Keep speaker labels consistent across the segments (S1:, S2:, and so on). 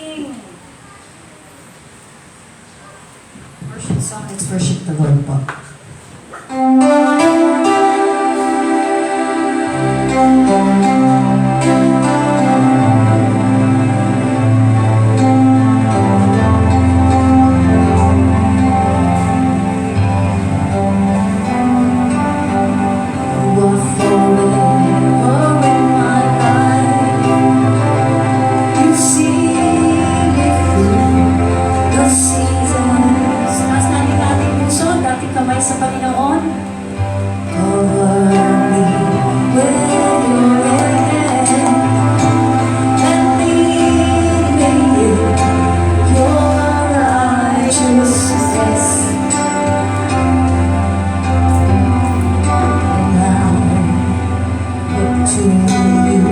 S1: sing worship song. Let's worship the Lord po. Sa Panginoon, cover me with your hand and lead me in your righteousness. And I look to you.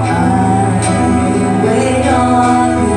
S1: I wait on you.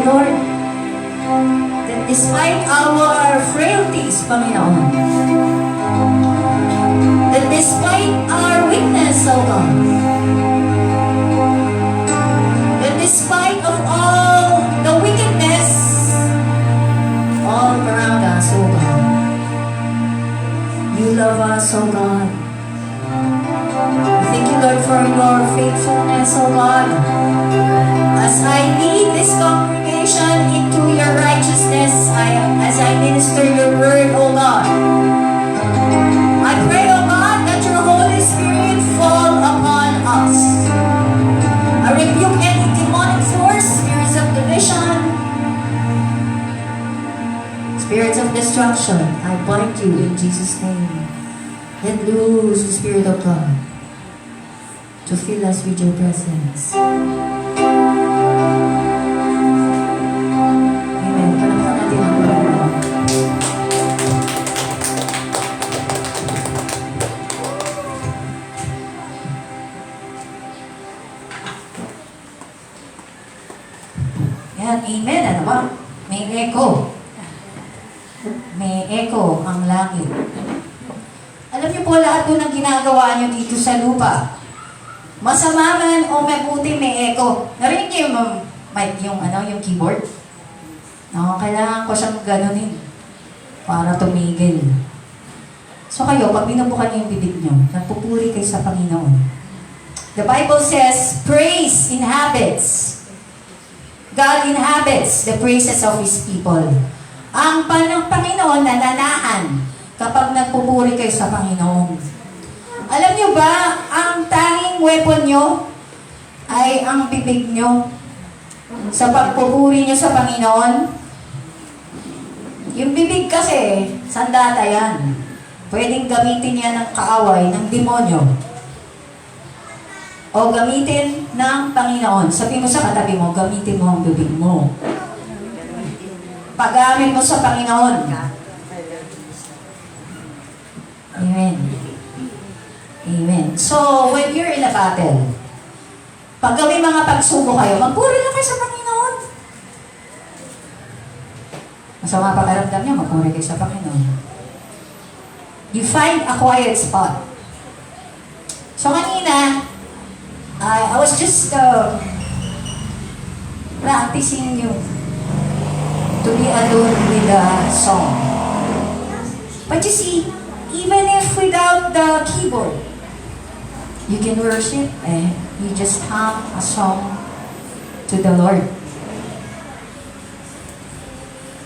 S1: Lord, that despite our frailties, Panginoon, that despite our weakness, O God, that despite of all the wickedness all around us, O God, you love us, O God. Thank you, Lord, for your faithfulness, O God. As I lead this congregation into your righteousness, as I minister your word, O God, I pray, O God, that your Holy Spirit fall upon us. I rebuke any demonic force, spirits of division, spirits of destruction. I bind you in Jesus' name. Let loose the Spirit of God to fill us with your presence. Amen. Palakpan natin ang Panginoon. Yan, amen. Ano ba? May echo. May echo ang langit. Alam niyo po lahat po ng ginagawa niyo dito sa lupa. Masama man o mabuti, may echo. Narinig niyo yung mic, yung keyboard? No, kailangan ko siyang ganunin para tumigil. So kayo, pag binubukan niyo yung bibig niyo, nagpupuri kayo sa Panginoon. The Bible says, praise inhabits. God inhabits the praises of His people. Ang Panginoon nananahan kapag nagpupuri kayo sa Panginoon. Alam niyo ba, ang tanging weapon niyo ay ang bibig niyo sa pagpupuri niyo sa Panginoon. Yung bibig kasi, sandata yan. Pwedeng gamitin yan ng kaaway, ng demonyo. O gamitin ng Panginoon. Sabi mo sa katabi mo, gamitin mo ang bibig mo. Paggamit mo sa Panginoon. Amen. Amen. So, when you're in a battle, pag may mga pagsubo kayo, magpuri lang kayo sa Panginoon. Masama pakiramdam niya, magpuri kayo sa Panginoon. You find a quiet spot. So, kanina, I was just practicing you to be alone with a song. But you see, even if without the keyboard, you can worship and you just hum a song to the Lord.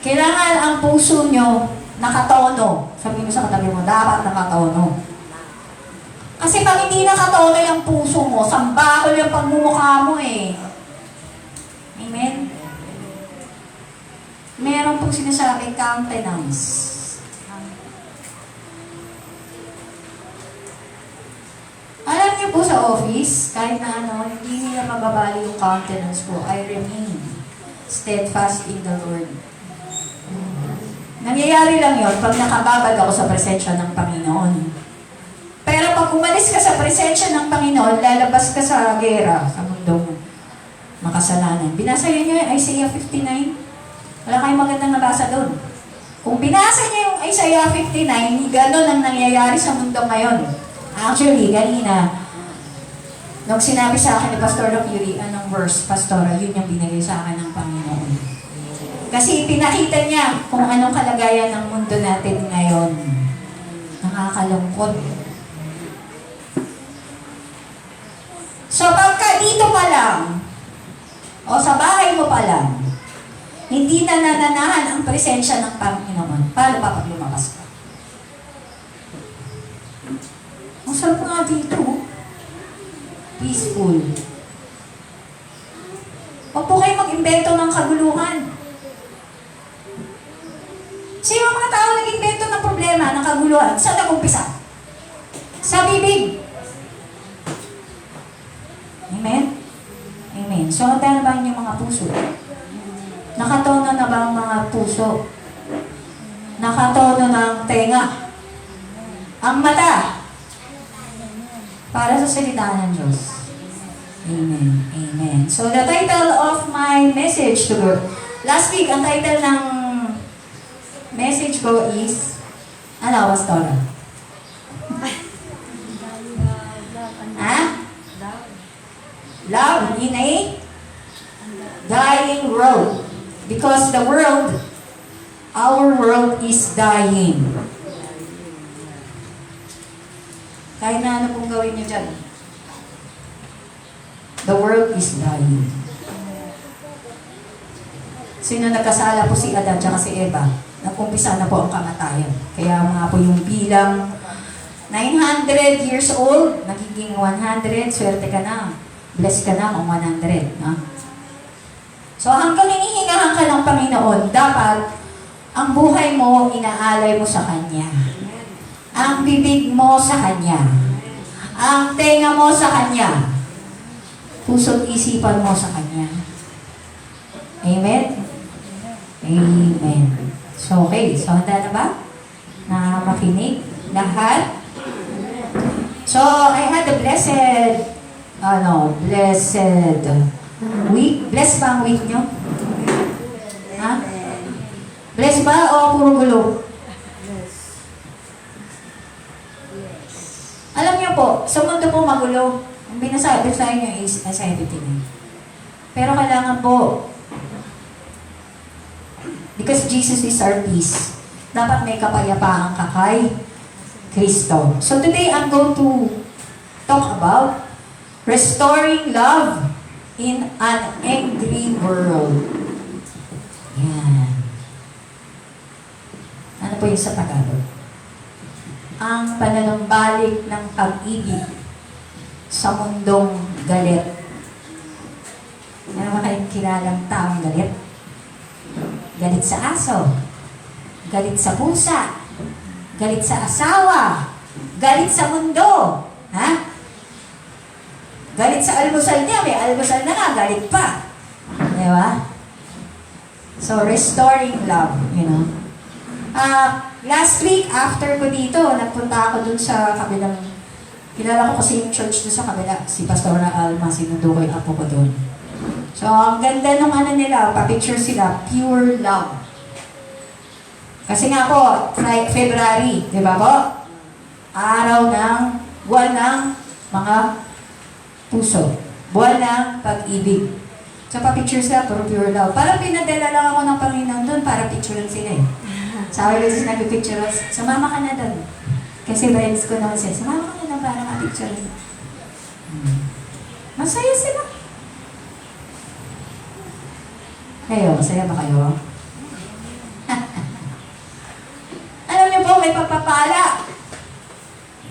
S1: Kailangan ang puso nyo nakatono. Sabi mo sa katabi mo, dapat nakatono. Kasi pag hindi nakatono yung puso mo, sambakol yung pagmumukha mo eh. Amen? Meron pong sinasabing countenance. office, kahit na ano, hindi nila mababali yung countenance ko. I remain steadfast in the Lord. Nangyayari lang yon pag nakababad ako sa presensya ng Panginoon. Pero pag umalis ka sa presensya ng Panginoon, lalabas ka sa gera, sa mundong makasalanan. Binasa niyo yung Isaiah 59? Wala kayong magandang nabasa doon. Kung binasa niyo yung Isaiah 59, gano'n ang nangyayari sa mundo ngayon. Actually, ganina, nung sinabi sa akin ni Pastor Yuri, anong verse, Pastora, yun yung binigay sa akin ng Panginoon. Kasi pinakita niya kung anong kalagayan ng mundo natin ngayon. Nakakalungkot. So pagka dito pa lang, o sa bahay mo pa lang, hindi na nananahan ang presensya ng Panginoon, paano pa pag lumabas ka? Ang sarap nga dito. Peaceful. Huwag po kayo mag-imbento ng kaguluhan. Sino ang mga tao nag-imbento ng problema, ng kaguluhan? Saan nag-umpisa? Sa bibig. Amen? Amen. So, handa na ba inyong mga puso? Nakatono na ba ang mga puso? Nakatono na ang tenga? Ang mata? Para sa salita ng Diyos. Amen. Amen. So, the title of my message to last week, ang title ng message ko is, ano, Pastora? Ha? Love in a dying world. Because the world, our world is dying. Kahit na ano pong gawin niyo dyan. The world is dying. Sino nagkasala po si Adan at si Eva? Nag-umpisa na po ang kamatayan. Kaya mga po yung bilang 900 years old, nagiging 100, swerte ka na. Bless ka na kung 100. Ha? So hanggang hinihingahan ka ng Panginoon, dapat ang buhay mo, inaalay mo sa Kanya. Ang bibig mo sa Kanya. Ang tenga mo sa Kanya. Puso't isipan mo sa Kanya. Amen? Amen. So, okay. So, handa na ba? Na makinig? Lahat? So, I had a blessed week. Blessed ba ang week nyo? Ha? Blessed ba o puro gulo? Alam niyo po, sa mundo po magulo. Ang binasabi sa inyo is everything. Pero kailangan po, because Jesus is our peace, dapat may kapayapaan ka kay Kristo. So today, I'm going to talk about restoring love in an angry world. Yan. Ano po yung sa Tagalog? Ang pananambalik ng pag-ibig sa mundong galit. Meron ba kayong kilalang taong galit? Galit sa aso, galit sa pusa, galit sa asawa, galit sa mundo. Ha? Galit sa almusal niya, may almusal na nga, galit pa. Di ba? So, restoring love, you know. Last week, after ko dito, nagpunta ako dun sa kabilang, kilala ko kasi yung church dun sa kabila, si Pastora Alma, sinundo ko yung apo ko dun. So, ang ganda nung ano nila, pa-picture sila, pure love. Kasi nga po, February, di ba po? Araw ng, buwan ng mga puso. Buwan ng pag-ibig. So, pa-picture sila, pure love. Parang pinadala lang ako ng Panginoon doon para picture lang sila eh. Sabi ko kasi nag-picture, sumama ka na doon. Kasi friends ko naman sila, sumama ka na doon para ma-picture. Masaya sila. Kayo, masaya ba kayo? Alam niyo po, may pagpapala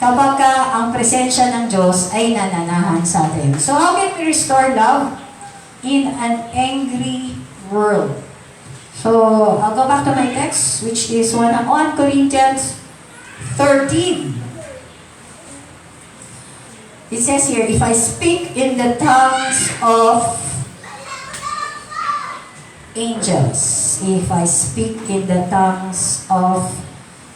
S1: kapag ang presensya ng Diyos ay nananahan sa atin. So how can we restore love in an angry world? So, I'll go back to my text, which is 1 Corinthians 13. It says here, if I speak in the tongues of angels, if I speak in the tongues of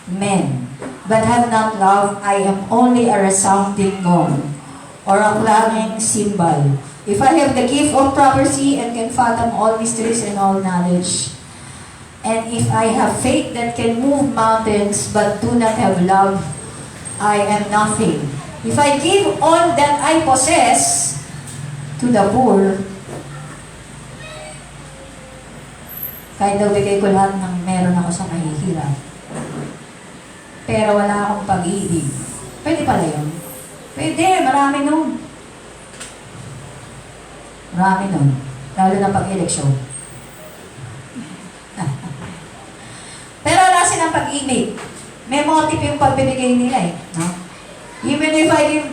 S1: men, but have not love, I am only a resounding gong, or a clanging cymbal. If I have the gift of prophecy and can fathom all mysteries and all knowledge, and if I have faith that can move mountains but do not have love, I am nothing. If I give all that I possess to the poor, kahit daw bigay ko lahat ng meron ako sa mahihirap, pero wala akong pag-ibig, pwede pala yun? Pwede, marami nun. Marami nun. Lalo na pag-eleksyon. Pero wala silang pag-ibig. May motive yung pagbibigay nila eh. No? Even if I give,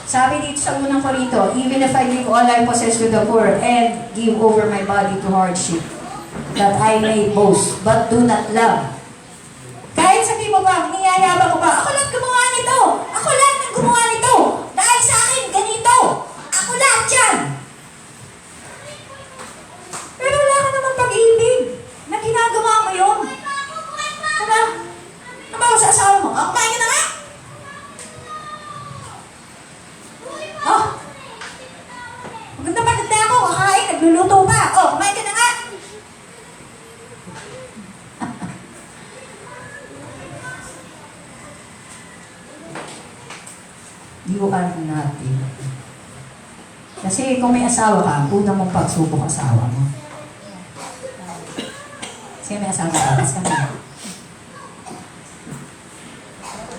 S1: sabi dito sa unang Korinto, even if I give all I possess to the poor and give over my body to hardship, that I may boast, but do not love. Kahit sabi mo ba, niyayabang ko ba, ako lang gumawa nito! Ako lang nang gumawa nito! Dahil sa akin, ganito! Ako lahat yan! Pero wala ka naman pag-ibig na ginagawa mo yun. Ano? Ano ba sa asawa mo? Oh, kumain ka na nga! Oh! Maganda ako, kakain, nagluluto pa. Oh, kumain ka na nga! You are nothing. Kasi kung may asawa ka, unang mong pagsubok asawa mo. Kasi may asawa ka, kasi kami.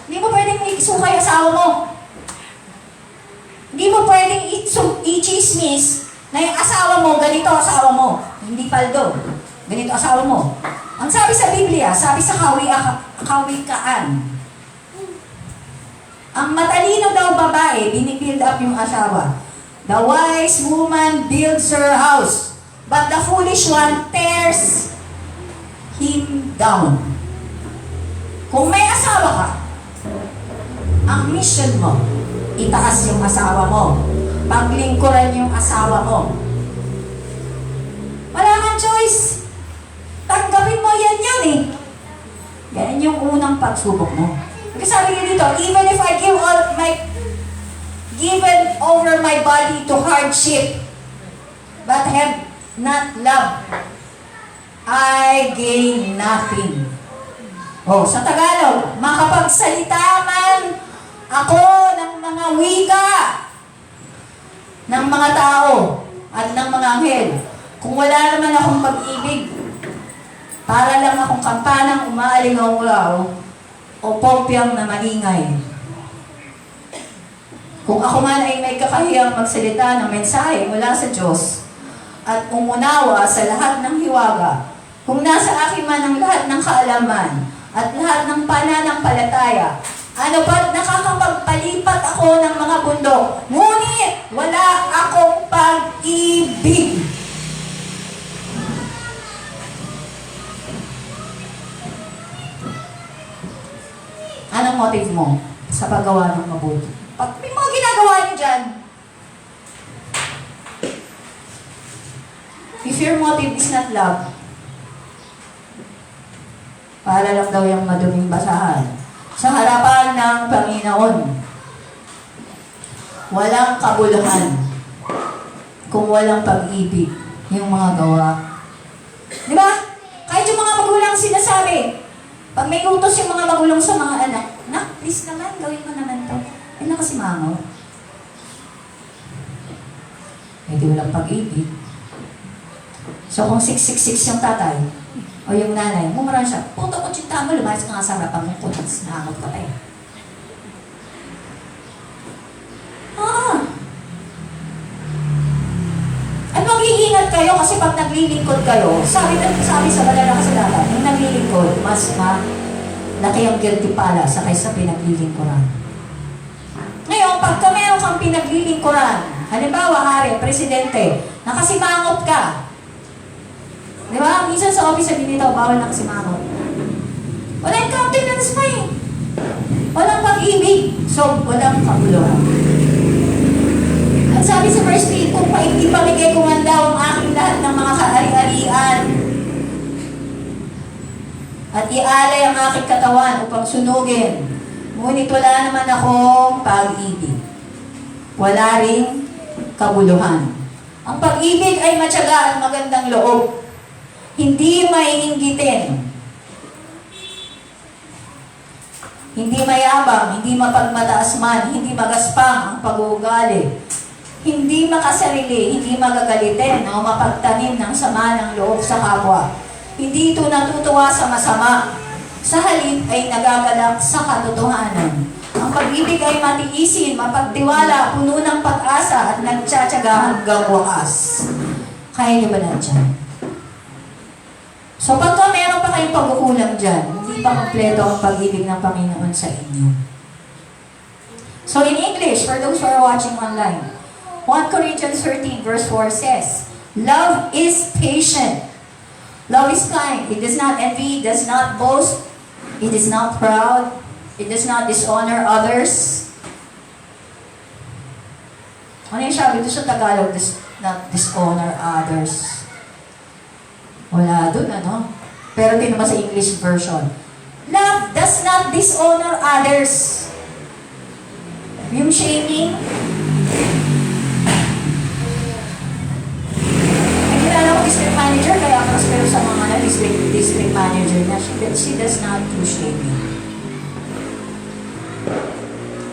S1: Hindi mo pwedeng isukay asawa mo. Hindi mo pwedeng i-chismis na yung asawa mo, ganito asawa mo. Hindi paldo. Ganito asawa mo. Ang sabi sa Biblia, sabi sa Kawikaan, ang matalino daw babae, binibuild up yung asawa. The wise woman builds her house, but the foolish one tears him down. Kung may asawa ka, ang mission mo, itaas yung asawa mo. Paglingkuran yung asawa mo. Wala kang choice. Tanggapin mo yan yun eh. Yan yung unang pagsubok mo. Kasi sabi niya dito, even if I given over my body to hardship, but have not love, I gain nothing. Oh, sa Tagalog, makapagsalita man ako ng mga wika ng mga tao at ng mga anghel. Kung wala naman akong pag-ibig, para lang akong kampanang umaalingaw-ulaw o pompyang na maingay. Kung ako man ay may kakahiyang magsalita ng mensahe mula sa Diyos at umunawa sa lahat ng hiwaga, kung nasa akin man ang lahat ng kaalaman at lahat ng pananampalataya, ano ba't nakakapagpalipat ako ng mga bundok, ngunit wala akong pag-ibig. Anong motive mo sa paggawa ng mabuti? Pag may mga ginagawa niyo dyan, if your motive is not love, para lang daw yung maduming basahan, sa harapan ng Panginoon, walang kabuluhan kung walang pag-ibig yung mga gawa. Di ba? Kahit yung mga magulang sinasabi, pag may utos yung mga magulang sa mga anak, "Nak, please naman, gawin mo naman to." Ay na kasi mango. Eh di walang pag-ibig. So kung 666 yung tatay, o yung nanay, mumuran siya, "Puto ko tsinta mo, lumayas ka nga sa harapan mong kutas, nahangot ka pa eh." At mag-iingat kayo kasi pag naglilingkod kayo, sabi sa banal na kasulatan, yung naglilingkod, mas laki ang guilty pala sa kaysa pinaglilingkuran. Ngayon, pagka meron kang pinaglilingkuran, halimbawa, hari, presidente, nakasimangot ka. Di ba? Minsan sa office sabi nito, bawal nakasimangot. Wala yung countenance pa eh. Walang pag-ibig. So, walang kabuluhan. At sabi sa verse 3, kung ipamigay ko man daw ang aking lahat ng mga kaari-arian at ialay ang aking katawan upang sunugin, ngunit wala naman akong pag-ibig. Wala ring kabuluhan. Ang pag-ibig ay matyaga at magandang loob. Hindi maiinggitin. Hindi mayabang, hindi mapagmataas man, hindi magaspang ang pag-uugali. Hindi makasarili, hindi magagalitin o mapagtanim ng sama ng loob sa kapwa. Hindi ito natutuwa sa masama. Sa halip ay nagagalak sa katotohanan. Ang pag-ibig ay matiisin, mapagtiwala, puno ng pag-asa at nagtsatsaga hanggang wakas. Kaya niyo ba nandiyan? So pagka meron pa kayong pagkukulang dyan, hindi pa kompleto ang pag-ibig ng Panginoon sa inyo. So in English, for those who are watching online, 1 Corinthians 13 verse 4 says, love is patient. Love is kind. It does not envy, it does not boast, it is not proud, it does not dishonor others. Ano yung sabi doon sa Tagalog? Not dishonor others. Wala doon, ano? Pero tingnan mo sa English version. Love does not dishonor others. Yung shaming. Ang kilala ko district manager, kaya prospero sa mga district manager na she does not do shaming.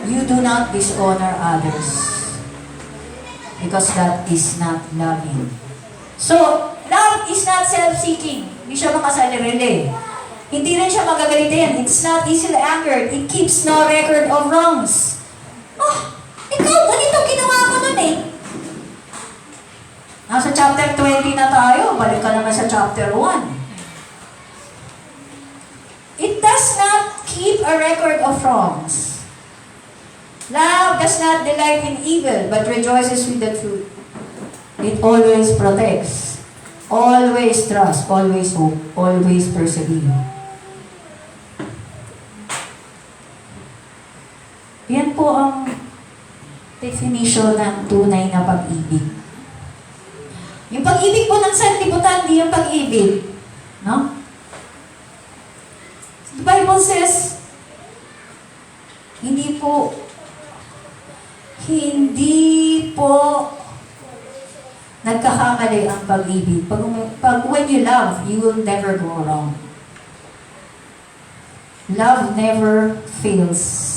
S1: You do not dishonor others. Because that is not loving. So, love is not self-seeking. Hindi siya makasarili. Hindi rin siya magagalitin. It's not easily angered. It keeps no record of wrongs. Ikaw, ganito ginawa ko nun eh. Nasa chapter 20 na tayo. Balik ka naman sa chapter 1. It does not keep a record of wrongs. Love does not delight in evil, but rejoices with the truth. It always protects, always trusts, always hope, always persevere. Yan po ang definition ng tunay na pag-ibig. Yung pag-ibig po ng sanlibutan, di yung pag-ibig. No? The Bible says, hindi po nagkakamali ang pag-ibig. When you love, you will never go wrong. Love never fails.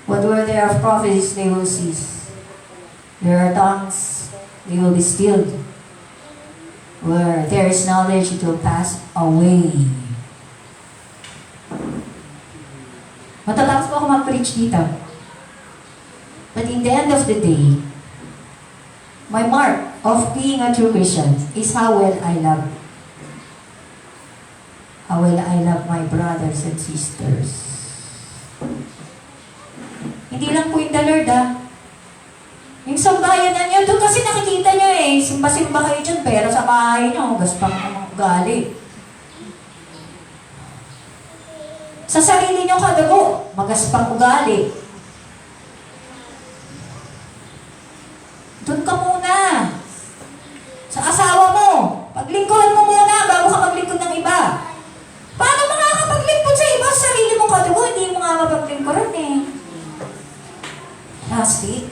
S1: But where there are prophecies, they will cease. There are tongues, they will be stilled. Where there is knowledge, it will pass away. Matatapos po ako mag-preach dito. But in the end of the day, my mark of being a true Christian is how well I love. How well I love my brothers and sisters. Hindi lang po yung the Lord, Yung sambahayan na nyo, doon kasi nakikita nyo eh. Simba-simba kayo dyan, pero sa bahay nyo, gaspang ang ugali. Sa sarili nyo kadago, magaspang ugali. Doon ka muna. Sa asawa mo. Paglingkuhan mo muna bago ka maglingkod ng iba. Paano makakapaglingkod sa iba? Sa sarili mo kadugo, hindi mo nga mapaglingkuran eh. Last week.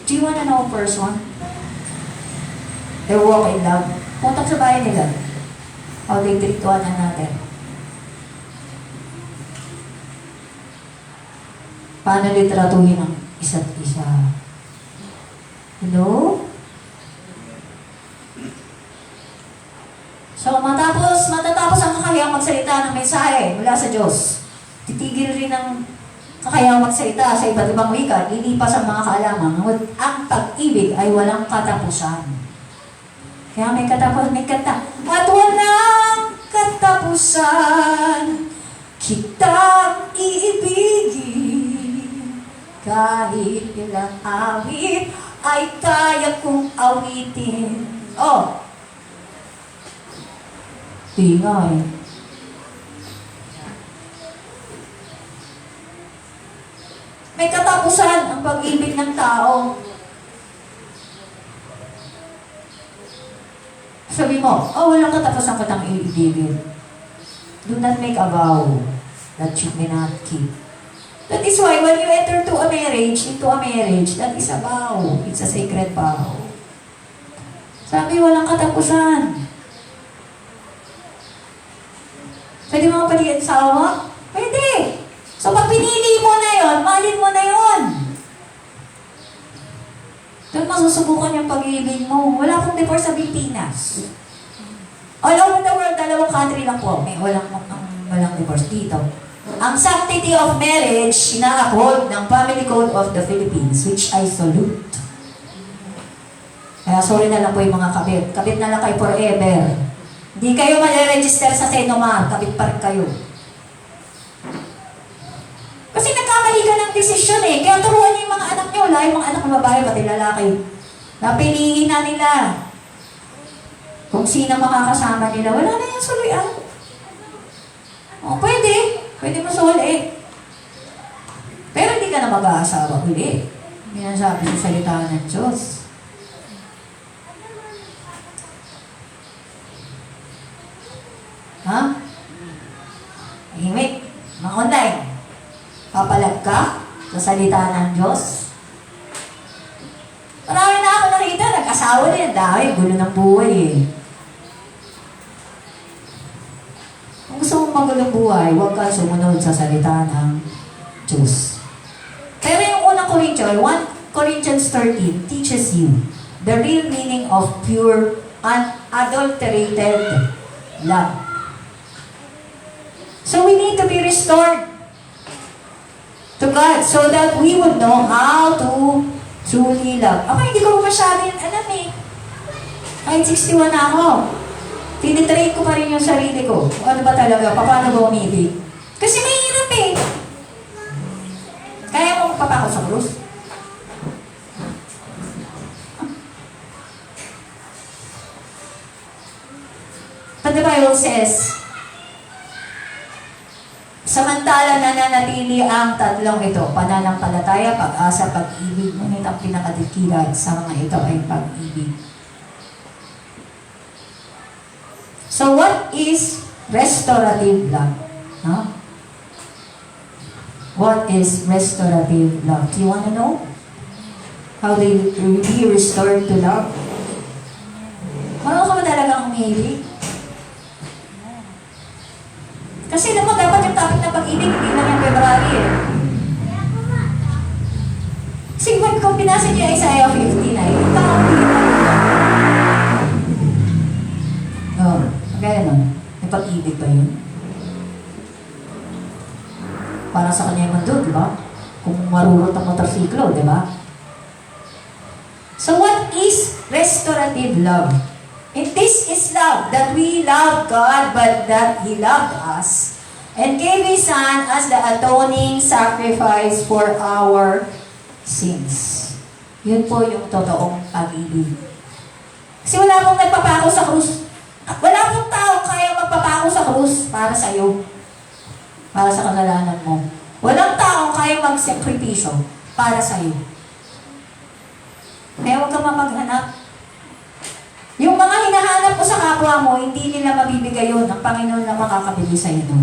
S1: Do you wanna know a person? They walk in love. Puntak sa bahay nila. O, they treat one another. Paano litratuhin ang isa't isa? Hello? So, matatapos ang kakayang magsalita ng mensahe mula sa Diyos. Titigil rin ang kakayang magsalita sa iba't ibang wika, lilipas ang mga kaalaman. Ang pag-ibig ay walang katapusan. Kaya may katapusan, may kata. At walang katapusan, kitang iibigin. Kahit ilang awit ay kaya kong awitin. Oh! Tingay. May katapusan ang pag-ibig ng tao. Sabi mo, walang katapusan ko ng iibigin. Do not make a vow that you may not keep. That is why when you enter into a marriage, that is a vow. It's a sacred vow. Sabi, walang katapusan. Pwede mo paligid sa awa? Pwede. So pag pinili mo na yon, mahalin mo na yon. Doon masusubukan yung pag-ibig mo. Wala pong divorce sa Pilipinas. All over the world, 2 country lang po. May walang divorce dito. Ang sanctity of marriage, ina-uphold ng Family Code of the Philippines, which I salute. Kaya sorry na lang po yung mga kabit. Kabit na lang kayo forever. Hindi kayo mali-register sa Senomar. Kabit pa rin kayo. Kasi nagkamali ka ng desisyon eh. Kaya turuan niyo yung mga anak niyo. Wala yung mga anak na babae, pati lalaki. Napiliin na nila. Kung sino makakasama nila, wala na yung suluyan. Pwede. Pwede mo suli. Pero hindi ka na mag-aasawa uli. Hindi na sabi sa salita ng Diyos. Ha? Himik. Mga online. Papalag ka sa salita ng Diyos. Marami na ako nakita, nag-asawa din. Dahil gulo ng buhay eh. Kung gusto mong magulong buhay, huwag ka sumunod sa salita ng Diyos. Pero yung unang Corinthians, 1 Corinthians 13 teaches you the real meaning of pure, unadulterated love. So we need to be restored to God so that we would know how to truly love. Ako hindi ko masyado yung alam eh. Kahit 61 na ako. Tinitrain ko pa rin yung sarili ko. Ano ba talaga? Paano ba umibig? Kasi mahirap eh. Kaya mo magpapako sa krus? But the Bible says, samantala nananatili ang tatlong ito, pananampalataya, pag-asa, pag-ibig, ngunit ang pinakadikila sa mga ito ay pag-ibig. So what is restorative love? Huh? What is restorative love? Do you want to know? How do you be restored to love? Marunong ka ba talagang umibig? Kasi naman dapat yung topic na pag-ibig, hindi lang yung February eh. Kasi kung pinasa niyo Isaiah 59, ito ang kaya nun, may pag-ibig ba yun? Para sa kanya yung mundo, di ba? Kung marurot ang motorsiklo, di ba? So what is restorative love? And this is love, that we love God, but that He loved us and gave His Son as the atoning sacrifice for our sins. Yun po yung totoong pag-ibig. Kasi wala pong nagpapako sa krus. Wala pong tao kaya magpapako sa krus para sa iyo. Para sa kasalanan mo. Walang tao kaya magsakripisyo para sa iyo. Kaya huwag ka mamaghanap. Yung mga hinahanap mo sa kapwa mo, hindi nila mabibigay yun. Ang Panginoon na makakabili sa iyo.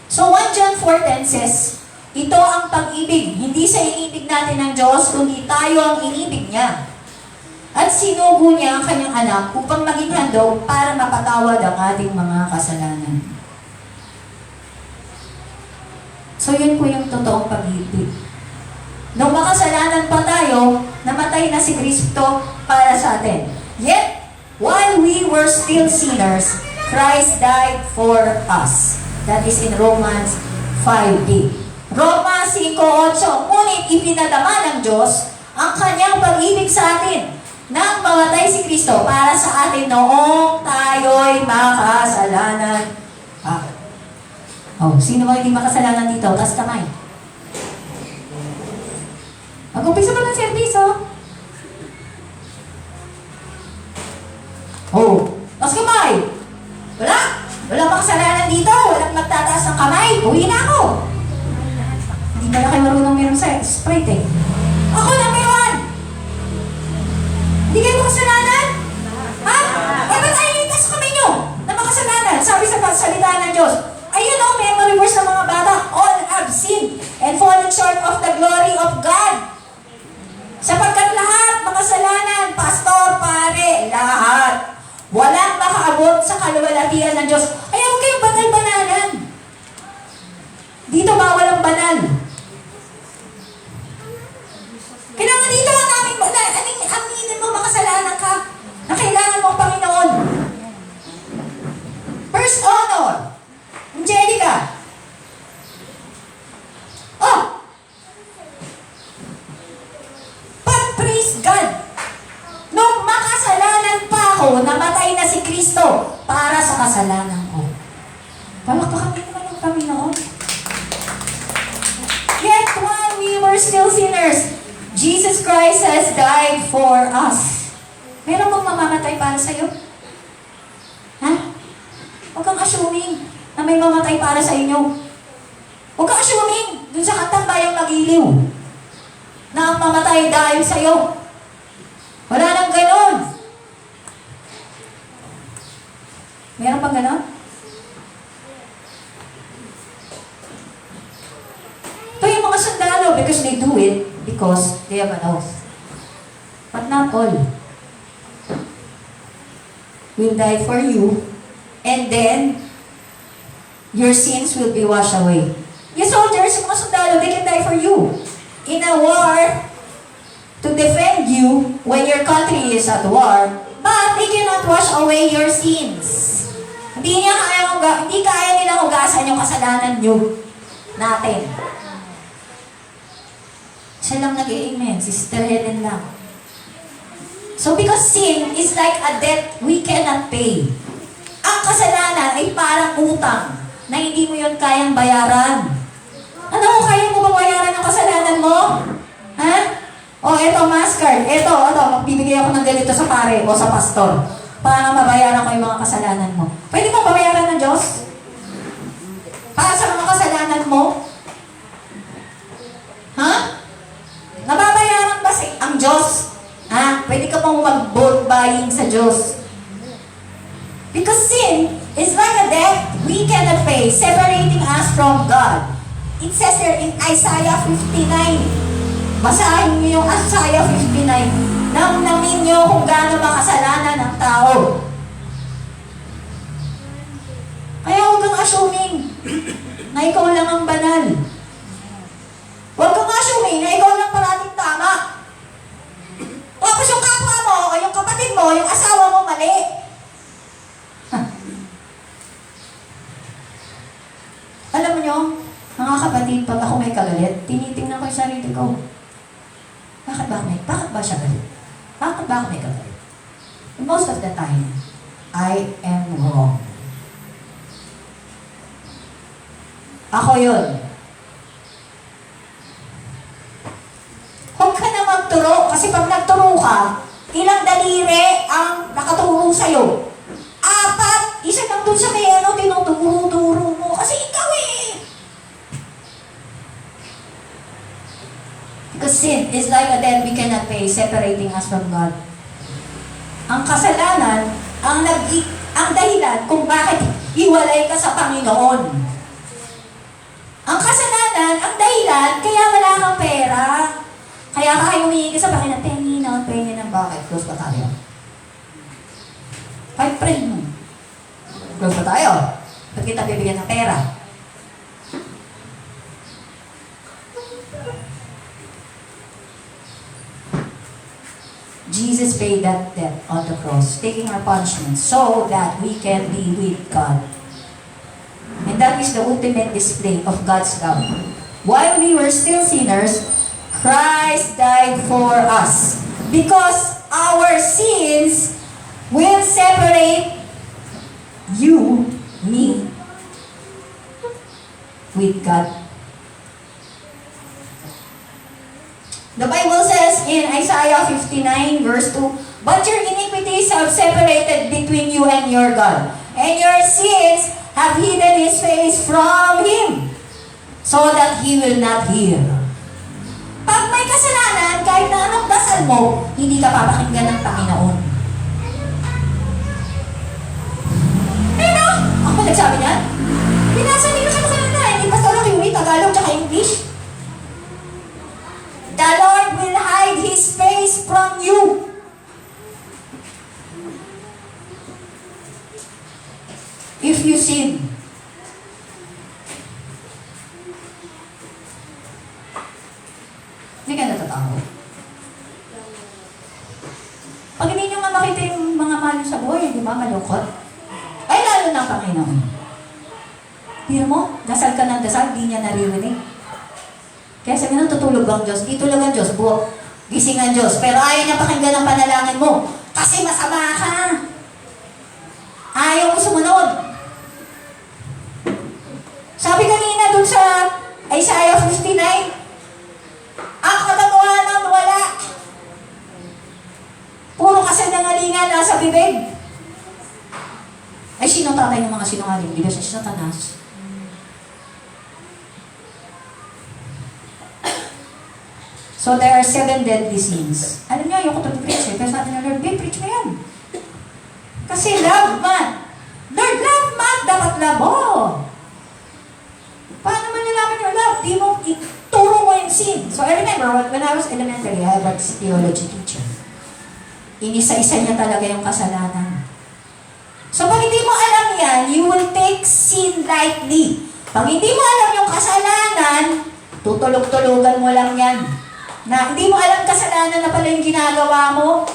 S1: So 1 John 4:10 says, ito ang pag-ibig. Hindi sa inibig natin ng Diyos, kundi tayo ang inibig niya. At sinugo niya ang kanyang anak upang maging handog para mapatawad ang ating mga kasalanan. So yun po yung totoong pag-ibig. Nung makasalanan pa tayo, namatay na si Kristo para sa atin. Yet, while we were still sinners, Christ died for us. That is in Romans 5:8. Roma 5:8. Ngunit ipinadama ng Diyos ang kanyang pag-ibig sa atin nang mamatay si Kristo para sa atin noong tayo'y makasalanan. Sino ba hindi makasalanan dito? Taas kamay. Mag-umpisa ba ng servisyo? Taas kamay. Wala. Wala makasalanan dito. Walang magtataas ng kamay. Uwi na ako. pala kayo marunong meron sa Sprite eh. Ako number 1! Hindi kayo makasalanan? Ha? Eh, ba't ay itas kami nyo na makasalanan? Sabi sa salita ng Diyos, ayun o, memory verse ng mga bata, all have sinned and fallen short of the glory of God. Sapagkat lahat makasalanan, pastor, pare, lahat. Walang makaabot sa kaluwalhatian ng Diyos. Ay, huwag kayong banal-banalan. Dito bawal ang banal. Kailangan dito ang aming banal. Aminin mo, makasalanan ka na kailangan mo ang Panginoon. First honor. Angelica. Oh! Praise God! Nung makasalanan pa ako, namatay na si Kristo para sa kasalanan ko. Palakpakan din naman ng Panginoon. Yet while we were still sinners, Jesus Christ has died for us. Meron bang mamamatay para sa'yo? Ha? Huwag kang assuming na may mamatay para sa inyo. Huwag kang assuming dun sa kantang Bayang Magiliw na ang mamatay dahil sa'yo. Wala nang ganon. Meron pang ganon? Ito yung mga sundalo because they do it because they have an oath. But not all. Will die for you and then your sins will be washed away. Yung soldiers, yung mga sundalo, they can die for you. In a war, to defend you when your country is at war, but they cannot wash away your sins. Hindi kaya nilang hugasan yung kasalanan nyo natin. Siya lang nag-amen, Sister Helen lang. So because sin is like a debt we cannot pay. Ang kasalanan ay parang utang na hindi mo yun kayang bayaran. Ano, kaya mo ba bayaran ang kasalanan mo? Ha? O, eto, maskard. Eto, magbibigay ako ng ganito sa pare o sa pastor para mabayaran ko yung mga kasalanan mo. Pwede mo bayaran ng Diyos? Para sa mga kasalanan mo? Ha? Nababayaran ba ang Diyos? Ha? Pwede ka pong mag-vote buying sa Diyos. Because sin is like a debt we cannot pay, separating us from God. It says here in Isaiah 59. Basahin niyo yung Isaiah 59. Namnamin niyo kung gaano makasalanan ng tao. Kaya huwag kang assuming na ikaw lang ang banal. Huwag kang assuming na ikaw lang parating tama. Tapos yung kapwa mo, o yung kapatid mo, yung asawa mo mali. Alam mo nyo, mga kapatid, pag ako may kagalit, tinitingnan ko yung sarili ko. Bakit ba siya galit? Bakit ba ako may kagalit? Most of the time, I am wrong. Ako yun. Huwag ka na magturo, kasi pag nagturo ka, ilang daliri ang nakaturo sa'yo. 4, isa lang dun sa may tinuturo-turo mo, kasi ikaw eh. Because sin is like a debt we cannot pay, separating us from God. Ang kasalanan, ang dahilan kung bakit hiwalay ka sa Panginoon. Ang kasalanan, ang dahilan, kaya wala kang pera. Kaya ka kayo humingi sa Panginoon, pengin ng bakit? Close ba tayo? Five friend mo. Close ba tayo? Ba't kita bibigyan ng pera? Jesus paid that debt on the cross, taking our punishment so that we can be with God. And that is the ultimate display of God's love. While we were still sinners, Christ died for us. Because our sins will separate you, me, with God. The Bible says in Isaiah 59 verse 2, "But your iniquities have separated between you and your God, and your sins have hidden His face from Him, so that He will not hear. Pag may kasalanan, kahit na anong dasal mo, hindi ka papakinggan ng Panginoon. Ano? Ako nagsabi niyan? Binasa nila sa kasalanan. Hindi pa sa Lakiwi, Tagalog, tsaka English. The Lord will hide His face from you. If you sin. Hindi ka natatawa. Pag hindi nyo nga makita yung mga mahal sa buhay, di ba, malungkot? Ay, lalo ng Panginoon. Pero mo, dasal ka ng dasal, di niya naririnig. Kaya sabi nung tutulog ang Diyos, di tulog ang Diyos, buo. Gising ang Diyos. Pero ayaw niya pakinggan ang panalangin mo. Kasi masama ka. Ayaw mo sumunod. Sabi kanina dun sa Isaiah 59, ang katotohanan wala. Puro kasinungalingan nasa bibig. Ay, sino tatay ng mga sinungaling? Di ba siya Satanas? So there are 7 deadly sins. Alam niyo, ayoko ito preach pero sabi ng Lord, preach mo yan. Kasi love man. Lord, love man, dapat love mo. Paano man nalaman yung love? Di mo, ituro mo yung sin. So I remember, when I was elementary, I had a theology teacher. Inisa-isa niya talaga yung kasalanan. So pag hindi mo alam yan, you will take sin lightly. Pag hindi mo alam yung kasalanan, tutulog-tulugan mo lang yan. Na hindi mo alam kasalanan na pala yung ginagawa mo.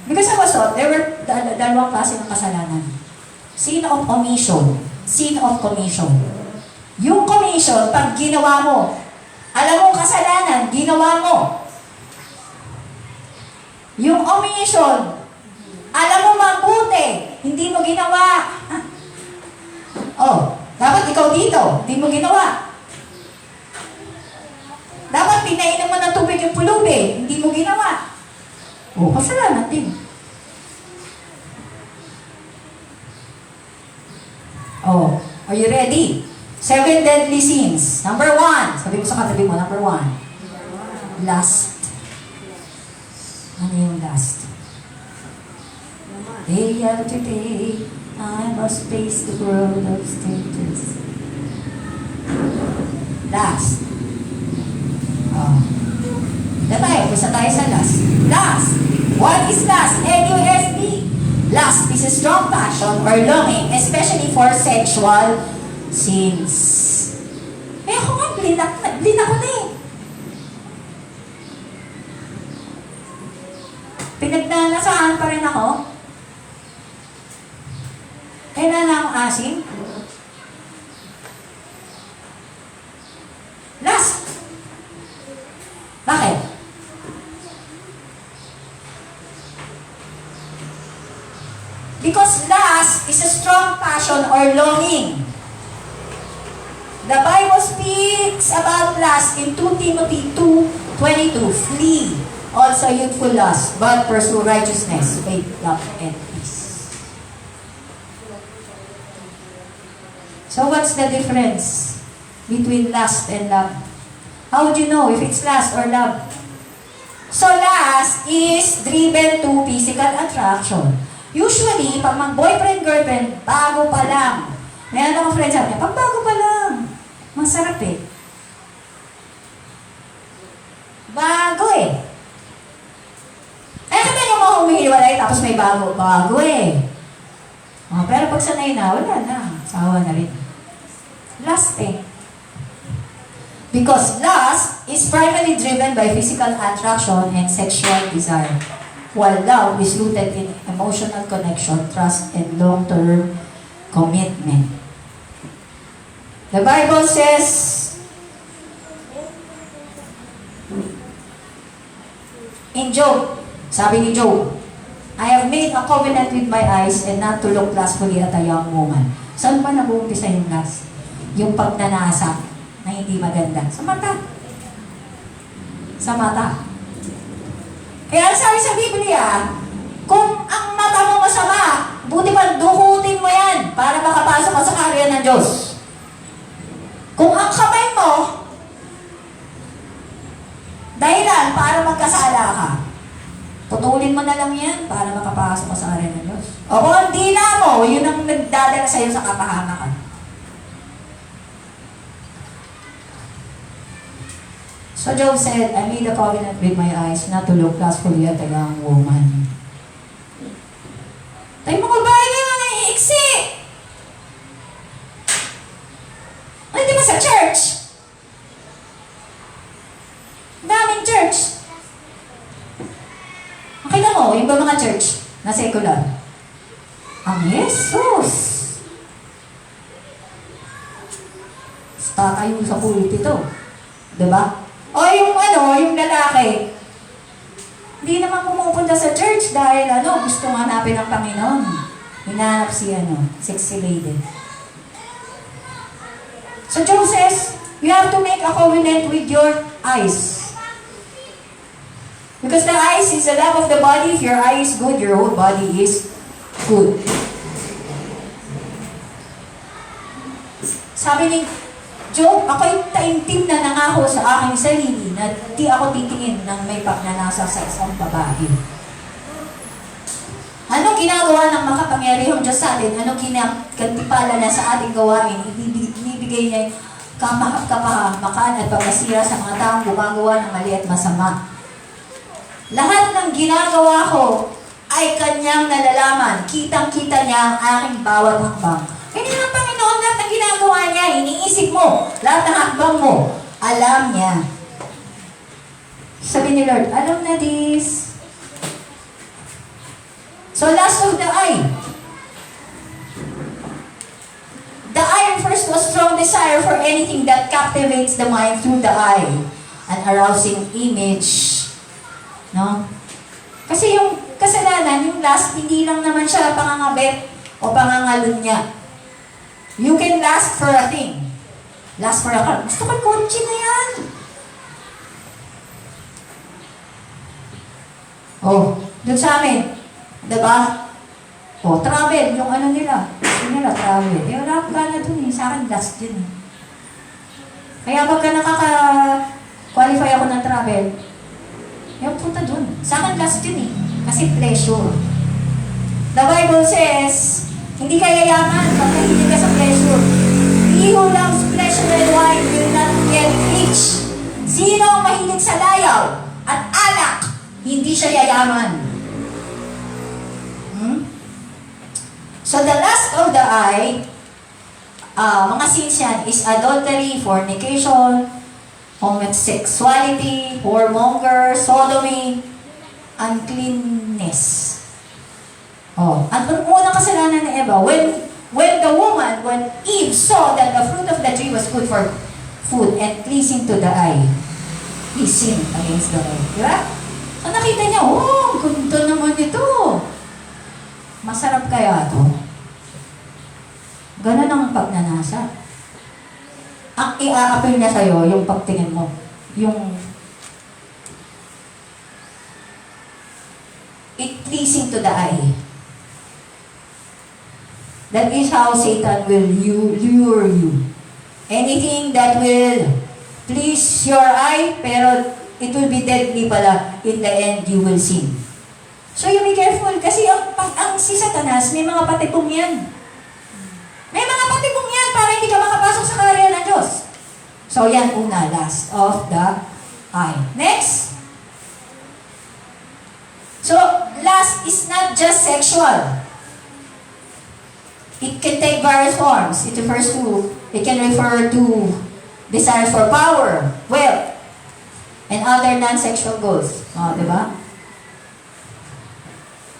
S1: Because I was taught, there were dalawang klase ng kasalanan. Sin of omission. Sin of commission. Yung commission, pag ginawa mo, alam mo kasalanan, ginawa mo. Yung omission, alam mo mabuti, hindi mo ginawa. Oh, dapat ikaw dito, hindi mo ginawa. Dapat pinainom mo ng tubig yung pulubi, hindi mo ginawa. Oh, kasalanan din. Oh, are you ready? 7 deadly sins. Number 1. Sabi mo sa katabi mo, number 1. Lust. Ano yung lust? Day after day, I must face the world of stages. Lust. Oh. Isa tayo sa lust. Lust. What is lust? L-U-S-T. Lust is a strong passion or longing, especially for sexual sins. Eh ako nga, blinak ko na eh. Pinagnanasaan pa rin ako. Kailan na akong asim? Lust. Bakit? Because lust is a strong passion or longing. The Bible speaks about lust in 2 Timothy 2:22. Flee also youthful lust, but pursue righteousness, faith, love, and peace. So what's the difference between lust and love? How would you know if it's lust or love? So lust is driven to physical attraction. Usually, pag mag-boyfriend-girlfriend, bago pa lang. Meron akong friend sabi niya, pag bago pa lang, masarap eh. Bago eh. Eh, kaya nyo mo humihiwalay tapos may bago eh. Oh, pero pag sanay na, wala na. Sawa na rin. Lust eh. Because lust is primarily driven by physical attraction and sexual desire, while love is rooted in emotional connection, trust, and long-term commitment. The Bible says, in Job, sabi ni Job, I have made a covenant with my eyes and not to look lustfully at a young woman. Saan pa nag-uumpisa yung lust? Yung pagnanasa na hindi maganda. Sa mata. Sa mata. Kaya sabi sa Biblia, kung ang mata mo masama, buti pa dukutin mo yan para makapasok ka sa kaharian ng Diyos. Kung ang kamay mo, dahilan para magkasala ka, putulin mo na lang yan para makapasok ka sa area ng Diyos. O kung ang dila mo, yun ang nagdadala sa'yo sa kapahamakan. So Job said, I made a covenant with my eyes not to look lustfully at a young woman. Tayo mga babae na yung mga iiksi! Ay, di ba sa church? Daming church. Makita mo, yung ba mga church na secular? Ang Jesus! Tatayo sa pulpito. Diba? O yung lalaki, hindi naman pumupunta sa church dahil gusto hanapin ng Panginoon. Hinahanap si sexy lady. So Job says, you have to make a covenant with your eyes. Because the eyes is the lamp of the body. If your eye is good, your whole body is good. Sabi ni Job, ako'y taimtim na nangako sa aking sarili na di ako titingin ng may pagnanasa sa isang babae. Anong ginagawa ng makapangyarihang Diyos sa atin? Anong kinakantipala na sa ating gawain? Ibibigay niya kapahamakan at pagkasira sa mga taong gumagawa ng mali at masama. Lahat ng ginagawa ko ay kanyang nalalaman. Kitang-kita niya ang aking bawat hakbang. Kaya ng Panginoon, lahat ng ginagawa niya, iniisip mo, lahat ng hakbang mo, alam niya. Sabi ni Lord, alam na this. So last of the eye. The eye refers to a strong desire for anything that captivates the mind through the eye. An arousing image. No? Kasi yung kasalanan, yung last, hindi lang naman siya pangangabit o pangangalun niya. You can last for a thing. Last for a car. Gusto ko yung kotse na yan. Oh, dun sa amin. Diba? Oh, travel. Yung nila. Gusto nila, travel. Wala ka na dun eh. Sa akin, last yun eh. Kaya pagka nakaka-qualify ako ng travel, yung punta dun. Sa akin, last yun eh. Kasi pleasure. The Bible says, hindi ka yayaman pagka hindi ka sa pleasure. He who loves pleasure and wine will not get rich. Sino ang mahilig sa layaw at alak, hindi siya yayaman. So the lust of the eye, mga sins yan, is adultery, fornication, homosexuality, whoremonger, sodomy, uncleanness. At ang unang kasalanan ni Eva, when Eve saw that the fruit of the tree was good for food and pleasing to the eye, he sinned against the Lord. Diba? So nakita niya, ganda naman ito. Masarap kaya ito. Ganun ang pagnanasa. Ang i-a-appeal niya sa'yo, yung pagtingin mo. Yung it pleasing to the eye. That is how Satan will lure you. Anything that will please your eye, pero it will be deadly pala. In the end, you will sin. So you be careful, kasi ang si Satanas, may mga patipong yan. May mga patipong yan para hindi ka makapasok sa karya ng Diyos. So yan una, last of the eye. Next. So, lust is not just sexual. It can take various forms. It can refer to desire for power, wealth, and other non-sexual goals. Diba?